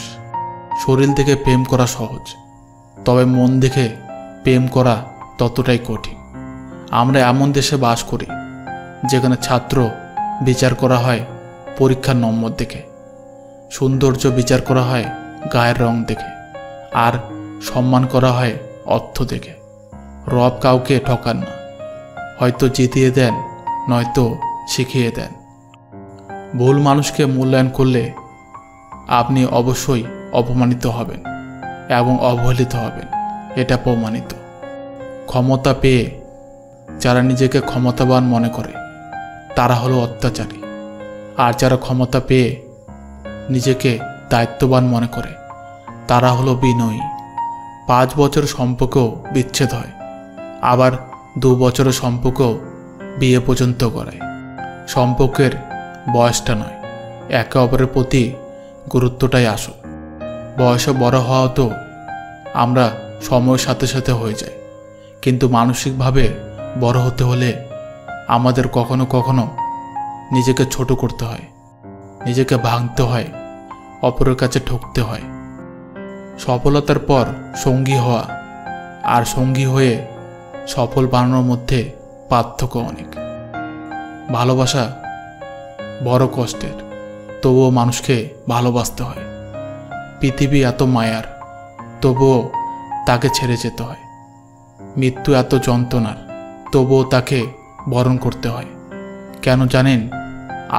শরীর থেকে প্রেম করা সহজ, তবে মন দেখে প্রেম করা ততটাই কঠিন। আমরা এমন দেশে বাস করি যেখানে ছাত্র বিচার করা হয় পরীক্ষার নম্বর দেখে, সৌন্দর্য বিচার করা হয় গায়ের রং দেখে, আর সম্মান করা হয় অর্থ দেখে। রব কাউকে ঠকান না, হয়তো জিতিয়ে দেন, নয়তো শিখিয়ে দেন। ভুল মানুষকে মূল্যায়ন করলে আপনি অবশ্যই অপমানিত হবেন এবং অবহেলিত হবেন, এটা প্রমাণিত। ক্ষমতা পেয়ে যারা নিজেকে ক্ষমতাবান মনে করে তারা হলো অত্যাচারী, আর যারা ক্ষমতা পেয়ে নিজেকে দায়িত্ববান মনে করে তারা হলো বিনয়ী। 5 বছর সম্পর্ক বিচ্ছেদ হয়, আবার 2 বছরের সম্পর্ক বিয়ে পর্যন্ত করায়। সম্পর্কের বয়সটা নয়, একে অপরের প্রতি গুরুত্বটাই আসল। বয়সে বড় হওয়া তো আমরা সময়ের সাথে সাথে হয়ে যায়, কিন্তু মানসিকভাবে বড় হতে হলে আমাদের কখনো কখনো নিজেকে ছোট করতে হয়, নিজেকে ভাঙতে হয়, অপরের কাছে ঠকতে হয়। সফলতার পর সঙ্গী হওয়া আর সঙ্গী হয়ে সফল বানানোর মধ্যে পার্থক্য অনেক। ভালোবাসা বড় কষ্টের, তবুও মানুষকে ভালোবাসতে হয়। পৃথিবী এত মায়ার, তবুও তাকে ছেড়ে যেতে হয়। মৃত্যু এত যন্ত্রণার, তবুও তাকে বরণ করতে হয়। কেন জানেন?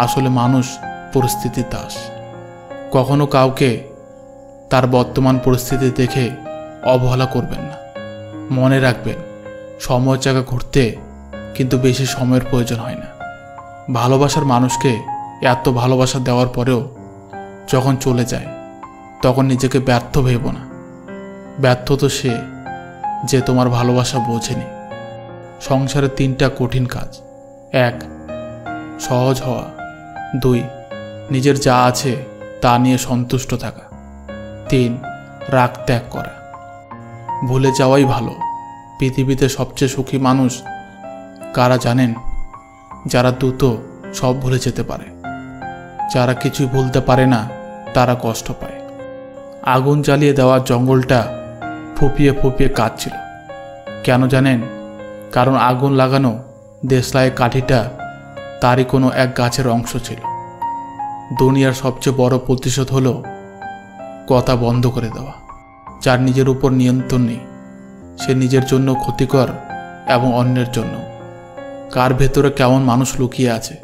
আসলে মানুষ পরিস্থিতির দাস। কখনো কাউকে তার বর্তমান পরিস্থিতি দেখে অবহেলা করবেন না। মনে রাখবেন, সময় জায়গা ঘুরতে কিন্তু বেশি সময়ের প্রয়োজন হয় না। ভালোবাসার মানুষকে এত ভালোবাসা দেওয়ার পরেও যখন চলে যায়, তখন নিজেকে ব্যর্থ ভেবো না। ব্যর্থ তো সে যে তোমার ভালোবাসা বোঝেনি। সংসারে 3টা কঠিন কাজ: 1. সহজ হওয়া, 2. নিজের যা আছে তা নিয়ে সন্তুষ্ট থাকা, 3. রাগ ত্যাগ করা। ভুলে যাওয়াই ভালো। পৃথিবীতে সবচেয়ে সুখী মানুষ কারা জানেন? যারা দ্রুত সব ভুলে যেতে পারে। যারা কিছুই ভুলতে পারে না তারা কষ্ট পায়। আগুন জ্বালিয়ে দেওয়া জঙ্গলটা ফুপিয়ে ফুপিয়ে কাঁদছিল। কেন জানেন? কারণ আগুন লাগানো দেশলাই কাঠিটা তারই কোনো এক গাছের অংশ ছিল। দুনিয়ার সবচেয়ে বড় প্রতিশোধ হলো কথা বন্ধ করে দেওয়া। যার নিজের উপর নিয়ন্ত্রণ নেই, সে নিজের জন্য ক্ষতিকর এবং অন্যের জন্য। কার ভেতরে কেমন মানুষ লুকিয়ে আছে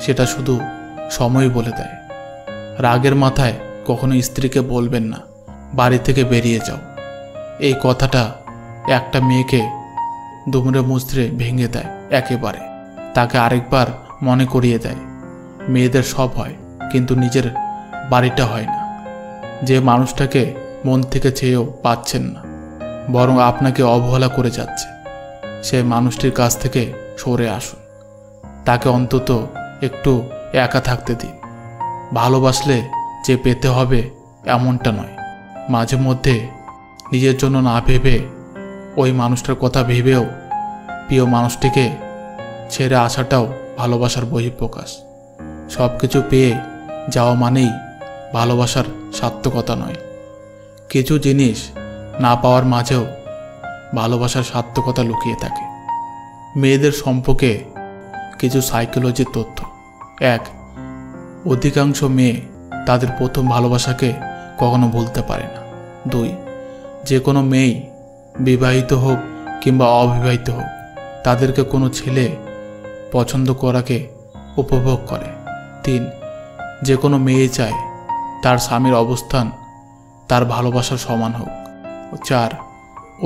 সেটা শুধু সময়ই বলে দেয়। রাগের মাথায় কখনো স্ত্রীকে বলবেন না, বাড়ি থেকে বেরিয়ে যাও। এই কথাটা একটা মেয়েকে দুমড়ে মুচড়ে ভেঙে দেয় একেবারে। তাকে আরেকবার মনে করিয়ে দেয় মেয়েদের সব হয়, কিন্তু নিজের বাড়িটা হয় না। যে মানুষটাকে মন থেকে চেয়েও পাচ্ছেন না, বরং আপনাকে অবহেলা করে যাচ্ছে, সেই মানুষটির কাছ থেকে সরে আসুন। তাকে অন্তত একটু একা থাকতে দিন। ভালোবাসলে যে পেতে হবে এমনটা নয়। মাঝে মধ্যে নিজের জন্য না ভেবে ওই মানুষটার কথা ভেবেও প্রিয় মানুষটিকে ছেড়ে আসাটাও ভালোবাসার বহিঃপ্রকাশ। সব কিছু পেয়ে যাওয়া মানেই ভালোবাসার সার্থকতা নয়। কিছু জিনিস না পাওয়ার মাঝেও ভালোবাসার সার্থকতা লুকিয়ে থাকে। মেয়েদের সম্পর্কে কিছু সাইকোলজির তথ্য: 1. অধিকাংশ মেয়ে তাদের প্রথম ভালোবাসাকে কখনো ভুলতে পারে না। 2. যে কোনো মেয়েই বিবাহিত হোক কিংবা অবিবাহিত হোক, তাদেরকে কোনো ছেলে পছন্দ করাকে উপভোগ করে। 3. যে কোনো মেয়ে চায় তার স্বামীর অবস্থান তার ভালোবাসার সমান হোক। 4.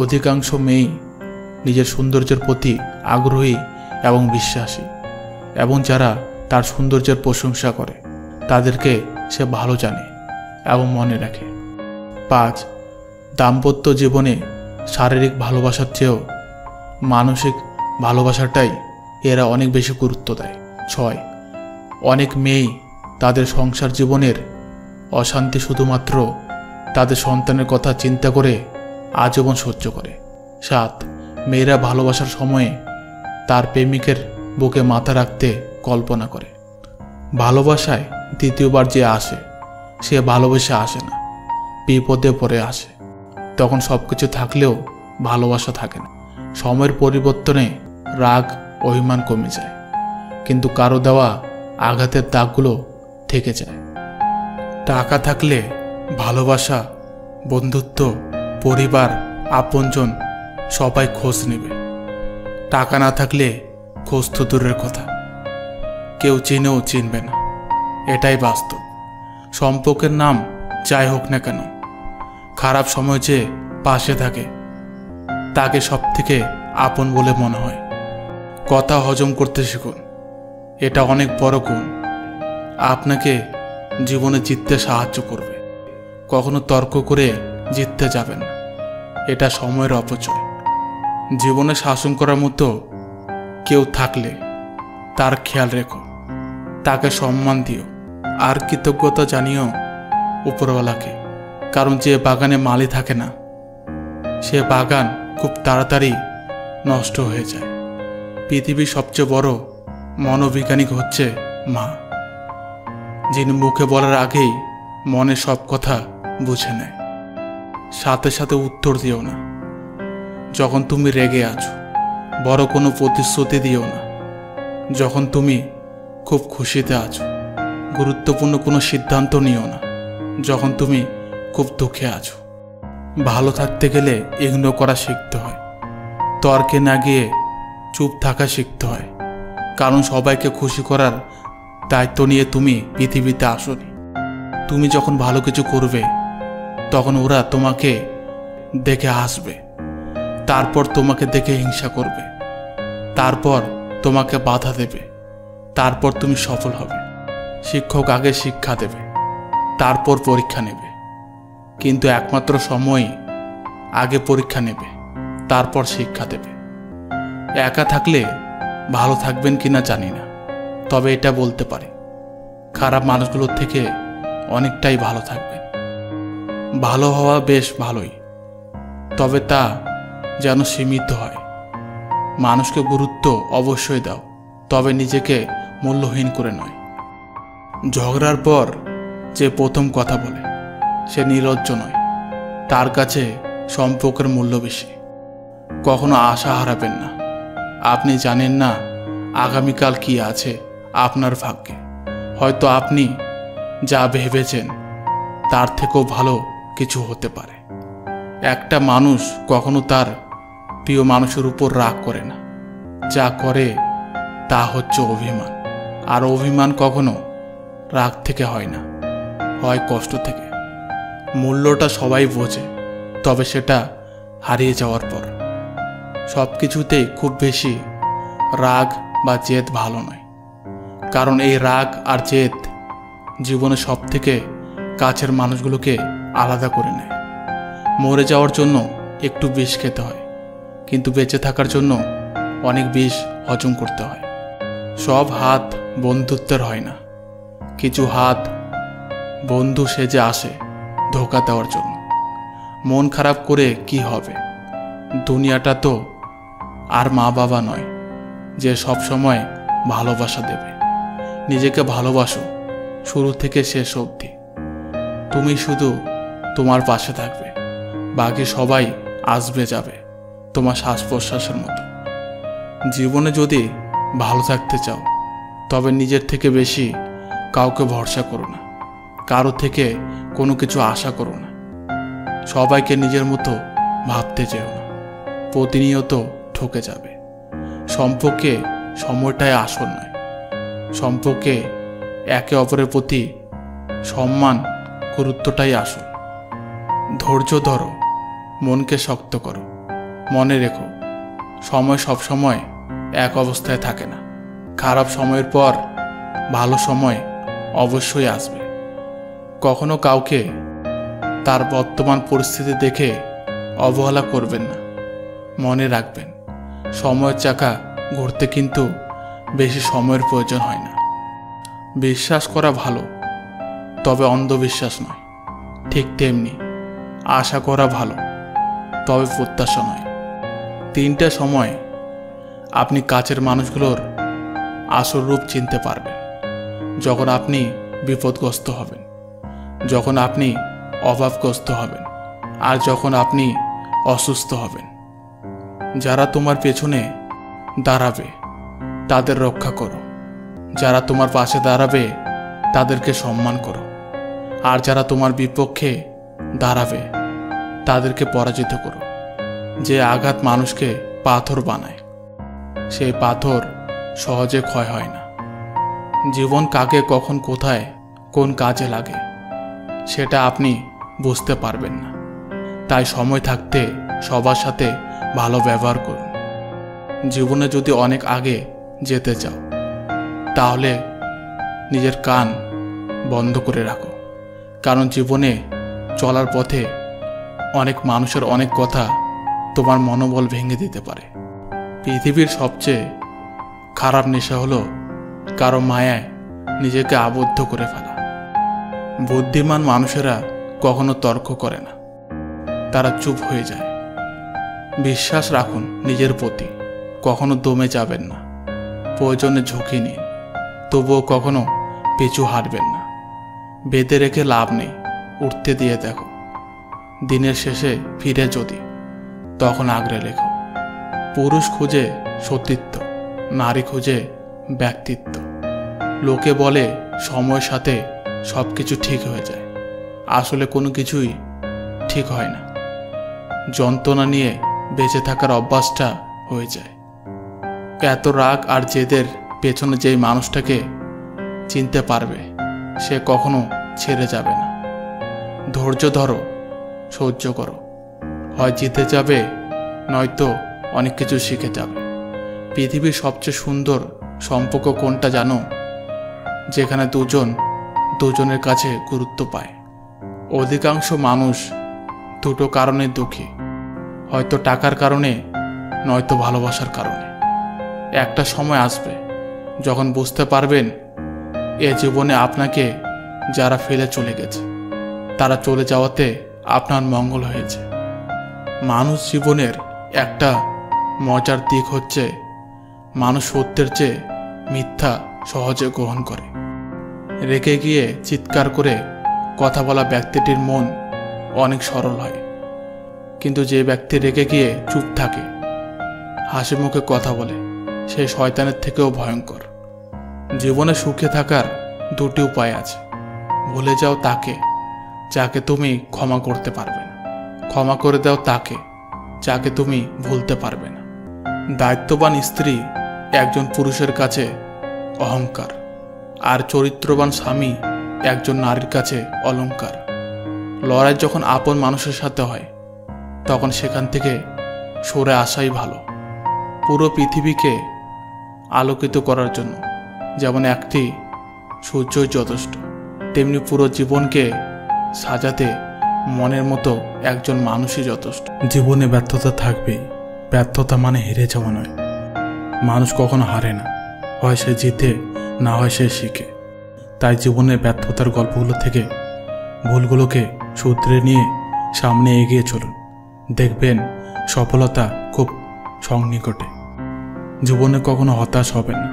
অধিকাংশ মেয়েই নিজের সৌন্দর্যের প্রতি আগ্রহী এবং বিশ্বাসী, এবং যারা তার সৌন্দর্যের প্রশংসা করে তাদেরকে সে ভালো জানে এবং মনে রাখে। 5. দাম্পত্য জীবনে শারীরিক ভালোবাসার চেয়েও মানসিক ভালোবাসাটাই এরা অনেক বেশি গুরুত্ব দেয়। 6. অনেক মেয়েই তাদের সংসার জীবনের অশান্তি শুধুমাত্র তাদের সন্তানের কথা চিন্তা করে আজীবন সহ্য করে। 7. মেয়েরা ভালোবাসার সময়ে তার প্রেমিকের বুকে মাথা রাখতে কল্পনা করে। ভালোবাসায় দ্বিতীয়বার যে আসে সে ভালোবেসে আসে না, বিপদে পড়ে আসে। তখন সব কিছু থাকলেও ভালোবাসা থাকে না। সময়ের পরিবর্তনে রাগ অভিমান কমে যায়, কিন্তু কারো দেওয়া আঘাতের দাগগুলো থেকে যায়। টাকা থাকলে ভালোবাসা, বন্ধুত্ব, পরিবার, আপনজন সবাই খোঁজ নেবে। টাকা না থাকলে খোঁজ তো দূরের কথা, কেউ চিনেও চিনবে না। এটাই বাস্তব। সম্পর্কের নাম যাই হোক না কেন, খারাপ সময় যে পাশে থাকে তাকে সব থেকে আপন বলে মনে হয়। কথা হজম করতে শিখুন, এটা অনেক বড় গুণ। আপনাকে জীবনে জিততে সাহায্য করবে। কখনো তর্ক করে জিততে যাবেন না, এটা সময়ের অপচয়। জীবনে শাসন করার মতো কেউ থাকলে তার খেয়াল রেখো, তাকে সম্মান দিও, আর কৃতজ্ঞতা জানিও উপরওয়ালাকে। কারণ যে বাগানে মালি থাকে না, সে বাগান খুব তাড়াতাড়ি নষ্ট হয়ে যায়। পৃথিবীর সবচেয়ে বড় মনোবৈজ্ঞানিক হচ্ছে মা, যিনি মুখে বলার আগেই মনের সব কথা বুঝে নেয়। সাথে সাথে উত্তর দিও না যখন তুমি রেগে আছো। বড় কোনো প্রতিশ্রুতি দিও না যখন তুমি খুব খুশিতে আছো। গুরুত্বপূর্ণ কোনো সিদ্ধান্ত নিও না যখন তুমি খুব দুঃখে আছো। ভালো থাকতে গেলে ইগনোর করা শিখতে হয়, তর্কে না গিয়ে চুপ থাকা শিখতে হয়। কারণ সবাইকে খুশি করার দায়িত্ব নিয়ে তুমি পৃথিবীতে আসোনি। তুমি যখন ভালো কিছু করবে তখন ওরা তোমাকে দেখে হাসবে, তারপর তোমাকে দেখে হিংসা করবে, তারপর তোমাকে বাধা দেবে, তারপর তুমি সফল হবে। শিক্ষক আগে শিক্ষা দেবে, তারপর পরীক্ষা নেবে, কিন্তু একমাত্র সময়ই আগে পরীক্ষা নেবে, তারপর শিক্ষা দেবে। একা থাকলে ভালো থাকবেন কিনা জানি না, তবে এটা বলতে পারি খারাপ মানুষগুলোর থেকে অনেকটাই ভালো থাকবেন। ভালো হওয়া বেশ ভালোই, তবে তা যেন সীমিত হয়। মানুষকে গুরুত্ব অবশ্যই দাও, তবে নিজেকে মূল্যহীন করে নয়। ঝগড়ার পর যে প্রথম কথা বলে সে নির্লজ্জ নয়, তার কাছে সম্পর্কের মূল্য বেশি। কখনো আশা হারাবেন না, আপনি জানেন না আগামীকাল কি আছে আপনার ভাগ্যে। হয়তো আপনি যা ভেবেছেন তার থেকেও ভালো কিছু হতে পারে। একটা মানুষ কখনো তার প্রিয় মানুষের উপর রাগ করে না, যা করে তা হচ্ছে অভিমান। আর অভিমান কখনো রাগ থেকে হয় না, হয় কষ্ট থেকে। মূল্যটা সবাই বোঝে, তবে সেটা হারিয়ে যাওয়ার পর। সব কিছুতেই খুব বেশি রাগ বা জেদ ভালো নয়, কারণ এই রাগ আর জেদ জীবনে সব থেকে কাছের মানুষগুলোকে আলাদা করে নেয়। মরে যাওয়ার জন্য একটু বিষ খেতে হয়, কিন্তু বেঁচে থাকার জন্য অনেক বিষ হজম করতে হয়। সব হাত বন্ধুত্বের হয় না, কিছু হাত বন্ধু সেজে আসে ধোঁকা দেওয়ার জন্য। মন খারাপ করে কি হবে? দুনিয়াটা তো আর মা বাবা নয় যে সব সময় ভালোবাসা দেবে। নিজেকে ভালোবাসো শুরু থেকে শেষ অবধি। তুমি শুধু তোমার পাশে থাকবে, বাকি সবাই আসবে যাবে তোমার শ্বাস প্রশ্বাসের মতো। জীবনে যদি ভালো থাকতে চাও তবে নিজের থেকে বেশি কাউকে ভরসা করো না, কারো থেকে কোনো কিছু আশা করো না, সবাইকে নিজের মতো ভাবতে চেও না, প্রতিনিয়ত ঠকে যাবে। সম্পর্কে সময়টাই আসল নয়, সম্পর্কে একে অপরের প্রতি সম্মান গুরুত্বটাই আসল। ধৈর্য ধরো, মনকে শক্ত করো, মনে রেখো সময় সবসময় এক অবস্থায় থাকে না। খারাপ সময়ের পর ভালো সময় অবশ্যই আসবে। কখনো কাউকে তার বর্তমান পরিস্থিতি দেখে অবহেলা করবেন না। মনে রাখবেন সময়ের চাকা ঘুরতে কিন্তু বেশি সময়ের প্রয়োজন হয় না। বিশ্বাস করা ভালো, তবে অন্ধবিশ্বাস নয়। ঠিক তেমনি আশা করা ভালো, তবে প্রত্যাশা নয়। তিনটা সময় আপনি কাছের মানুষগুলোর আসল রূপ চিনতে পারবেন। যখন আপনি বিপদগ্রস্ত হবেন, যখন আপনি অভাবগ্রস্ত হবেন, আর যখন আপনি অসুস্থ হবেন। যারা তোমার পেছনে দাঁড়াবে তাদের রক্ষা করো, যারা তোমার পাশে দাঁড়াবে তাদেরকে সম্মান করো, আর যারা তোমার বিপক্ষে দাঁড়াবে তাদেরকে পরাজিত করো। যে আঘাত মানুষকে পাথর বানায়, সেই পাথর সহজে ক্ষয় হয় না। জীবন কাকে কখন কোথায় কোন কাজে লাগে সেটা আপনি বুঝতে পারবেন না। তাই সময় থাকতে সবার সাথে ভালো ব্যবহার করুন। জীবনে যদি অনেক আগে যেতে চাও তাহলে নিজের কান বন্ধ করে রাখো, কারণ জীবনে চলার পথে অনেক মানুষের অনেক কথা তোমার মনোবল ভেঙে দিতে পারে। পৃথিবীর সবচেয়ে খারাপ নেশা হলো কারো মায়ায় নিজেকে আবদ্ধ করে ফেলা। বুদ্ধিমান মানুষেরা কখনো তর্ক করে না, তারা চুপ হয়ে যায়। বিশ্বাস রাখুন নিজের প্রতি, কখনো দমে যাবেন না। প্রয়োজনে ঝুঁকি নিন, তবুও কখনো পিছু হাঁটবেন না। বেঁধে রেখে লাভ নেই, উঠতে দিয়ে দেখো। দিনের শেষে ফিরে যদি, তখন আগড়ে লেখো। পুরুষ খুঁজে সতীত্ব, নারী খুঁজে ব্যক্তিত্ব। লোকে বলে সময়ের সাথে সব কিছু ঠিক হয়ে যায়, আসলে কোনো কিছুই ঠিক হয় না। যন্ত্রণা নিয়ে বেঁচে থাকার অভ্যাসটা হয়ে যায়। এত রাগ আর জেদের পেছনে যেই মানুষটাকে চিনতে পারবে সে কখনো ছেড়ে যাবে না। ধৈর্য ধরো, সহ্য করো, হয় জিতে যাবে নয়তো অনেক কিছু শিখে যাবে। পৃথিবীর সবচেয়ে সুন্দর সম্পর্ক কোনটা জানো? যেখানে দুজনের কাছে গুরুত্ব পায়। অধিকাংশ মানুষ দুটো কারণে দুঃখী, হয়তো টাকার কারণে নয়তো ভালোবাসার কারণে। একটা সময় আসবে যখন বুঝতে পারবেন এ জীবনে আপনাকে যারা ফেলে চলে গেছে তারা চলে যাওয়াতে আপনার মঙ্গল হয়েছে। মানুষ জীবনের একটা মজার দিক হচ্ছে মানুষ সত্যের চেয়ে মিথ্যা সহজে গ্রহণ করে। রেগে গিয়ে চিৎকার করে কথা বলা ব্যক্তিটির মন অনেক সরল হয়, কিন্তু যে ব্যক্তি রেগে গিয়ে চুপ থাকে, হাসি মুখে কথা বলে, সে শয়তানের থেকেও ভয়ঙ্কর। জীবনে সুখে থাকার দুটি উপায় আছে। ভুলে যাও তাকে যাকে তুমি ক্ষমা করতে পারবে না, ক্ষমা করে দাও তাকে যাকে তুমি ভুলতে পারবে না। দায়িত্ববান স্ত্রী একজন পুরুষের কাছে অহংকার, আর চরিত্রবান স্বামী একজন নারীর কাছে অলংকার। লড়াই যখন আপন মানুষের সাথে হয় তখন সেখান থেকে সরে আসাই ভালো। পুরো পৃথিবীকে আলোকিত করার জন্য যেমন একটি সূর্যই যথেষ্ট, তেমনি পুরো জীবনকে সাজাতে মনের মতো একজন মানুষই যথেষ্ট। জীবনে ব্যর্থতা থাকবেই, ব্যর্থতা মানে হেরে যাওয়া নয়। মানুষ কখনো হারে না, হয় সে জিতে, না হয় সে শিখে। তাই জীবনের ব্যর্থতার গল্পগুলো থেকে ভুলগুলোকে শুধরে নিয়ে সামনে এগিয়ে চলুন, দেখবেন সফলতা খুব সন্নিকটে। জীবনে কখনো হতাশ হবেন না।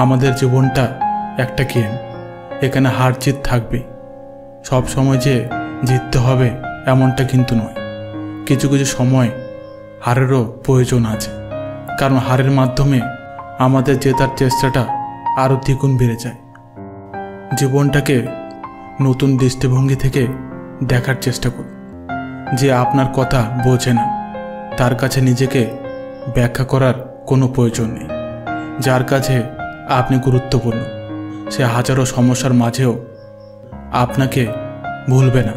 আমাদের জীবনটা একটা গেম, এখানে হার জিত থাকবেই। সব সময় যে জিততে হবে এমনটা কিন্তু নয়। কিছু কিছু সময় হারেরও প্রয়োজন আছে, কারণ হারের মাধ্যমে আমাদের জেতার চেষ্টাটা আরও দ্বিগুণ বেড়ে যায়। জীবনটাকে নতুন দৃষ্টিভঙ্গি থেকে দেখার চেষ্টা করুন। যে আপনার কথা বোঝে না তার কাছে নিজেকে ব্যাখ্যা করার কোনো প্রয়োজন নেই। যার কাছে আপনি গুরুত্বপূর্ণ সে হাজারো সমস্যার মাঝেও আপনাকে ভুলবে না,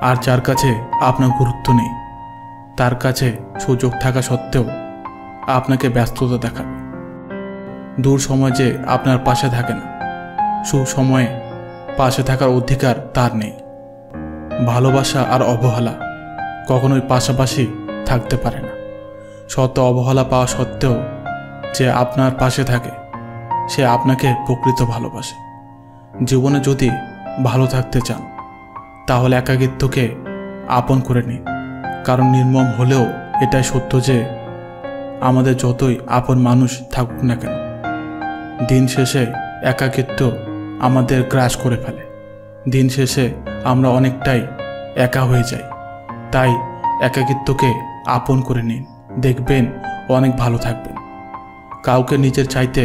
আর যার কাছে আপনার গুরুত্ব নেই তার কাছে সুযোগ থাকা সত্ত্বেও আপনাকে ব্যস্ততা দেখাবে। দূর সময় যে আপনার পাশে থাকে না, সুসময়ে পাশে থাকার অধিকার তার নেই। ভালোবাসা আর অবহেলা কখনোই পাশাপাশি থাকতে পারে না। শত অবহেলা পাওয়া সত্ত্বেও যে আপনার পাশে থাকে সে আপনাকে প্রকৃত ভালোবাসে। জীবনে যদি ভালো থাকতে চান তাহলে একাকিত্বকে আপন করে নিন, কারণ নির্মম হলেও এটাই সত্য যে আমাদের যতই আপন মানুষ থাকুক না কেন, দিন শেষে একাকিত্ব আমাদের গ্রাস করে ফেলে। দিন শেষে আমরা অনেকটাই একা হয়ে যাই। তাই একাকিত্বকে আপন করে নিন, দেখবেন অনেক ভালো থাকবেন। কাউকে নিজের চাইতে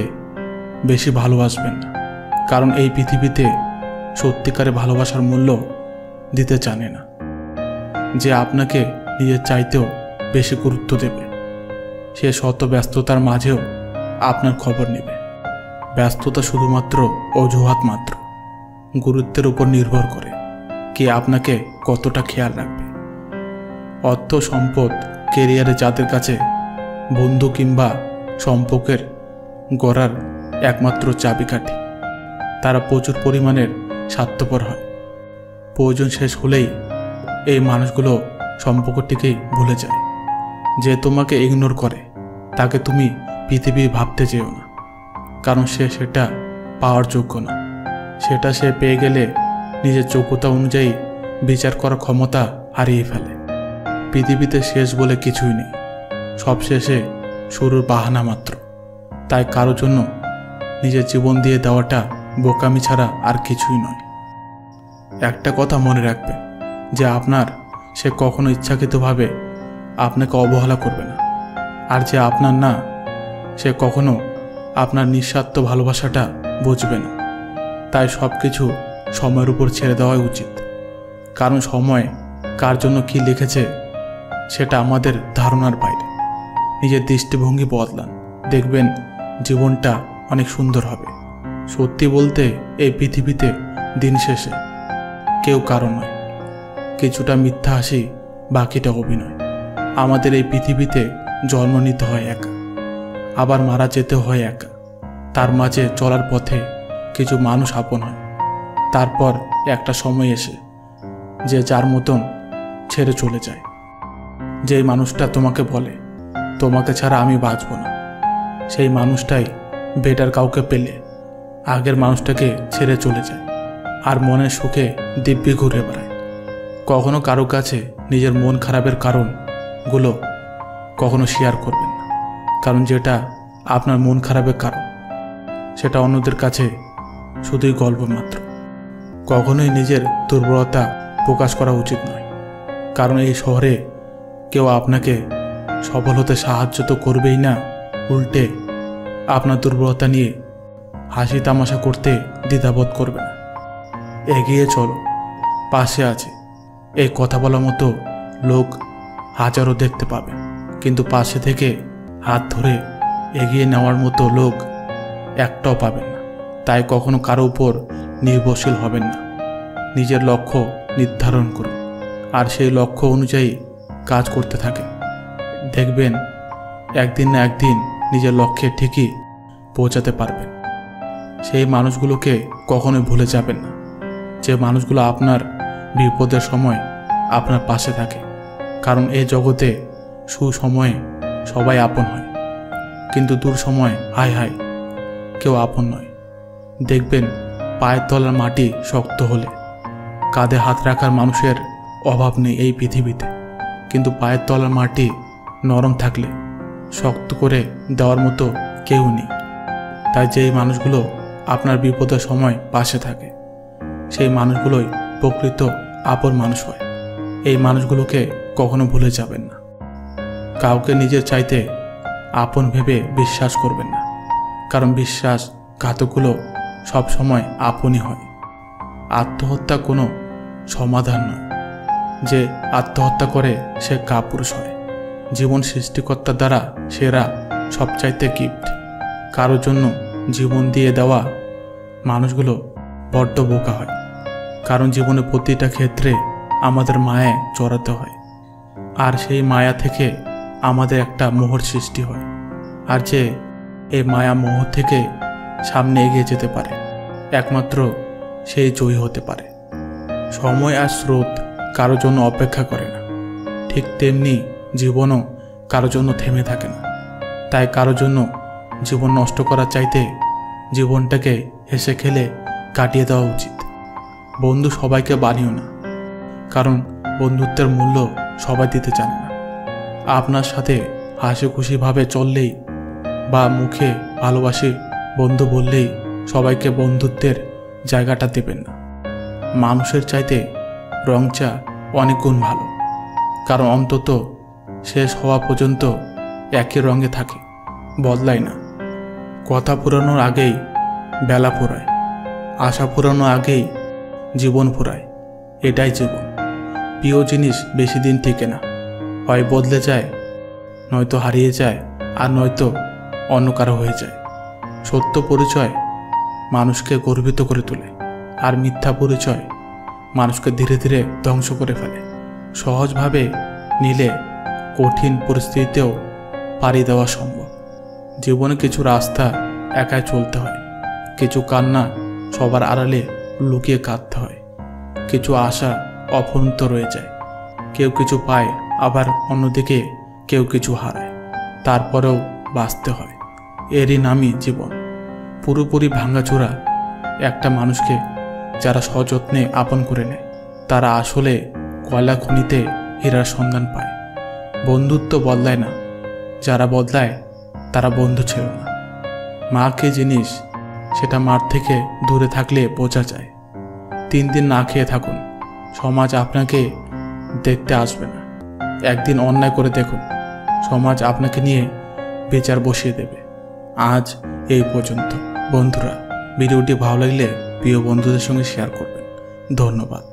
বেশি ভালোবাসবেন না, কারণ এই পৃথিবীতে সত্যিকারে ভালোবাসার মূল্য দিতে জানে না। যে আপনাকে নিজের চাইতেও বেশি গুরুত্ব দেবে সে শত ব্যস্ততার মাঝেও আপনার খবর নেবে। ব্যস্ততা শুধুমাত্র অজুহাত মাত্র। গুরুত্বের উপর নির্ভর করে কে আপনাকে কতটা খেয়াল রাখবে। অর্থ, সম্পদ, কেরিয়ারে যাদের কাছে বন্ধু কিংবা সম্পর্কের গড়ার একমাত্র চাবিকাঠি, তারা প্রচুর পরিমাণের স্বার্থপর হয়। প্রয়োজন শেষ হলেই এই মানুষগুলো সম্পর্কটিকেই ভুলে যায়। যে তোমাকে ইগনোর করে তাকে তুমি পৃথিবী ভাবতে চেও না, কারণ সে সেটা পাওয়ার যোগ্য না। সেটা সে পেয়ে গেলে নিজের যোগ্যতা অনুযায়ী বিচার করার ক্ষমতা হারিয়ে ফেলে। পৃথিবীতে শেষ বলে কিছুই নেই, সব শেষে শুরুর বাহানা মাত্র। তাই কারো জন্য নিজের জীবন দিয়ে দেওয়াটা বোকামি ছাড়া আর কিছুই নয়। একটা কথা মনে রাখবেন যে আপনার সে কখনো ইচ্ছাকৃতভাবে আপনাকে অবহেলা করবে না, আর যে আপনার না সে কখনো আপনার নিঃস্বার্থ ভালোবাসাটা বুঝবে না। তাই সব কিছু সময়ের উপর ছেড়ে দেওয়াই উচিত, কারণ সময় কার জন্য কি লিখেছে সেটা আমাদের ধারণার বাইরে। নিজের দৃষ্টিভঙ্গি বদলান, দেখবেন জীবনটা অনেক সুন্দর হবে। সত্যি বলতে এই পৃথিবীতে দিন শেষে কেউ কারো নয়। কিছুটা মিথ্যা হাসি, বাকিটা অভিনয়। আমাদের এই পৃথিবীতে জন্ম নিতে হয় একা, আবার মারা যেতে হয় একা। তার মাঝে চলার পথে কিছু মানুষ আপন হয়। তারপর একটা সময় এসে যে যার মতন ছেড়ে চলে যায়। যেই মানুষটা তোমাকে বলে তোমাকে ছাড়া আমি বাঁচব না, সেই মানুষটাই বেটার কাউকে পেলে আগের মানুষটাকে ছেড়ে চলে যায় আর মনের সুখে দিব্যি ঘুরে বেড়ায়। কখনো কারো কাছে নিজের মন খারাপের কারণগুলো কখনো শেয়ার করবেন না, কারণ যেটা আপনার মন খারাপের কারণ সেটা অন্যদের কাছে শুধুই গল্প মাত্র। কখনোই নিজের দুর্বলতা প্রকাশ করা উচিত নয়, কারণ এই শহরে কেউ আপনাকে সফল হতে সাহায্য তো করবেই না, উল্টে আপনার দুর্বলতা নিয়ে হাসি তামাশা করতে দ্বিধাবোধ করবে না। এগিয়ে চলো, পাশে আছে এই কথা বলার মতো লোক হাজারও দেখতে পাবে, কিন্তু পাশে থেকে হাত ধরে এগিয়ে নেওয়ার মতো লোক একটাও পাবেন না। তাই কখনো কারো উপর নির্ভরশীল হবেন না। নিজের লক্ষ্য নির্ধারণ করুন আর সেই লক্ষ্য অনুযায়ী কাজ করতে থাকেন। দেখবেন একদিন না একদিন নিজের লক্ষ্যে ঠিকই পৌঁছাতে পারবেন। সেই মানুষগুলোকে কখনোই ভুলে যাবেন না, যে মানুষগুলো আপনার বিপদের সময় আপনার পাশে থাকে। কারণ এই জগতে সুসময়ে সবাই আপন হয়, কিন্তু দূর সময় হায় হায় কেউ আপন নয়। দেখবেন পায়ের তলার মাটি শক্ত হলে কাঁধে হাত রাখার মানুষের অভাব নেই এই পৃথিবীতে, কিন্তু পায়ের তলার মাটি নরম থাকলে শক্ত করে দেওয়ার মতো কেউ নেই। তাই যেই মানুষগুলো আপনার বিপদের সময় পাশে থাকে সেই মানুষগুলোই প্রকৃত আপন মানুষ হয়। এই মানুষগুলোকে কখনো ভুলে যাবেন না। কাউকে নিজের চাইতে আপন ভেবে বিশ্বাস করবেন না, কারণ বিশ্বাসঘাতকগুলো সবসময় আপনই হয়। আত্মহত্যা কোনো সমাধান নয়। যে আত্মহত্যা করে সে কাপুরুষ হয়। জীবন সৃষ্টিকর্তার দ্বারা সেরা সবচাইতে গিফট। কারোর জন্য জীবন দিয়ে দেওয়া মানুষগুলো বড্ড বোকা হয়, কারণ জীবনের প্রতিটা ক্ষেত্রে আমাদের মায়ায় জড়াতে হয়, আর সেই মায়া থেকে আমাদের একটা মোহর সৃষ্টি হয়। আর যে এই মায়া মোহ থেকে সামনে এগিয়ে যেতে পারে একমাত্র সেই জয়ী হতে পারে। সময় আর স্রোত কারোর জন্য অপেক্ষা করে না, ঠিক তেমনি জীবনও কারোর জন্য থেমে থাকে না। তাই কারোর জন্য জীবন নষ্ট করার চাইতে জীবনটাকে হেসে খেলে কাটিয়ে দেওয়া উচিত। বন্ধু সবাইকে বানিও না, কারণ বন্ধুত্বের মূল্য সবাই দিতে জানে না। আপনার সাথে হাসি খুশিভাবে চললেই বা মুখে ভালোবাসি বন্ধু বললেই সবাইকে বন্ধুত্বের জায়গাটা দেবেন না। মানুষের চাইতে রং চা অনেক গুণ ভালো, কারণ অন্তত শেষ হওয়া পর্যন্ত একই রঙে থাকে, বদলায় না। কথা ফুরানোর আগেই বেলা ফুরায়, আশা ফুরানোর আগেই জীবন ফুরায়। এটাই জীবন। প্রিয় জিনিস বেশি দিন টিকে না, হয় বদলে যায়, নয়তো হারিয়ে যায়, আর নয়তো অন্য কারো হয়ে যায়। সত্য পরিচয় মানুষকে গর্বিত করে তোলে, আর মিথ্যা পরিচয় মানুষকে ধীরে ধীরে ধ্বংস করে ফেলে। সহজভাবে নিলে কঠিন পরিস্থিতিতেও পাড়ি দেওয়া সম্ভব। জীবনে কিছু রাস্তা একাই চলতে হয়, কিছু কান্না সবার আড়ালে লুকিয়ে কাঁদতে হয়, কিছু আশা অপূর্ণ রয়ে যায়। কেউ কিছু পায়, আবার অন্যদিকে কেউ কিছু হারায়, তারপরেও বাঁচতে হয়। এরই নামই জীবন। পুরোপুরি ভাঙাচোরা একটা মানুষকে যারা সযত্নে আপন করে নেয় তারা আসলে কয়লা খনিতে হীরার সন্ধান পায়। বন্ধুত্ব বদলায় না, যারা বদলায় তারা বন্ধু ছিল না। মা কে জিনিস সেটা মার থেকে দূরে থাকলে বোঝা যায়। 3 দিন না খেয়ে থাকুন, সমাজ আপনাকে দেখতে আসবে না। একদিন অন্যায় করে দেখুন, সমাজ আপনাকে নিয়ে বিচার বসিয়ে দেবে। আজ এই পর্যন্ত। বন্ধুরা, ভিডিওটি ভালো লাগলে প্রিয় বন্ধুদের সঙ্গে শেয়ার করবেন। ধন্যবাদ।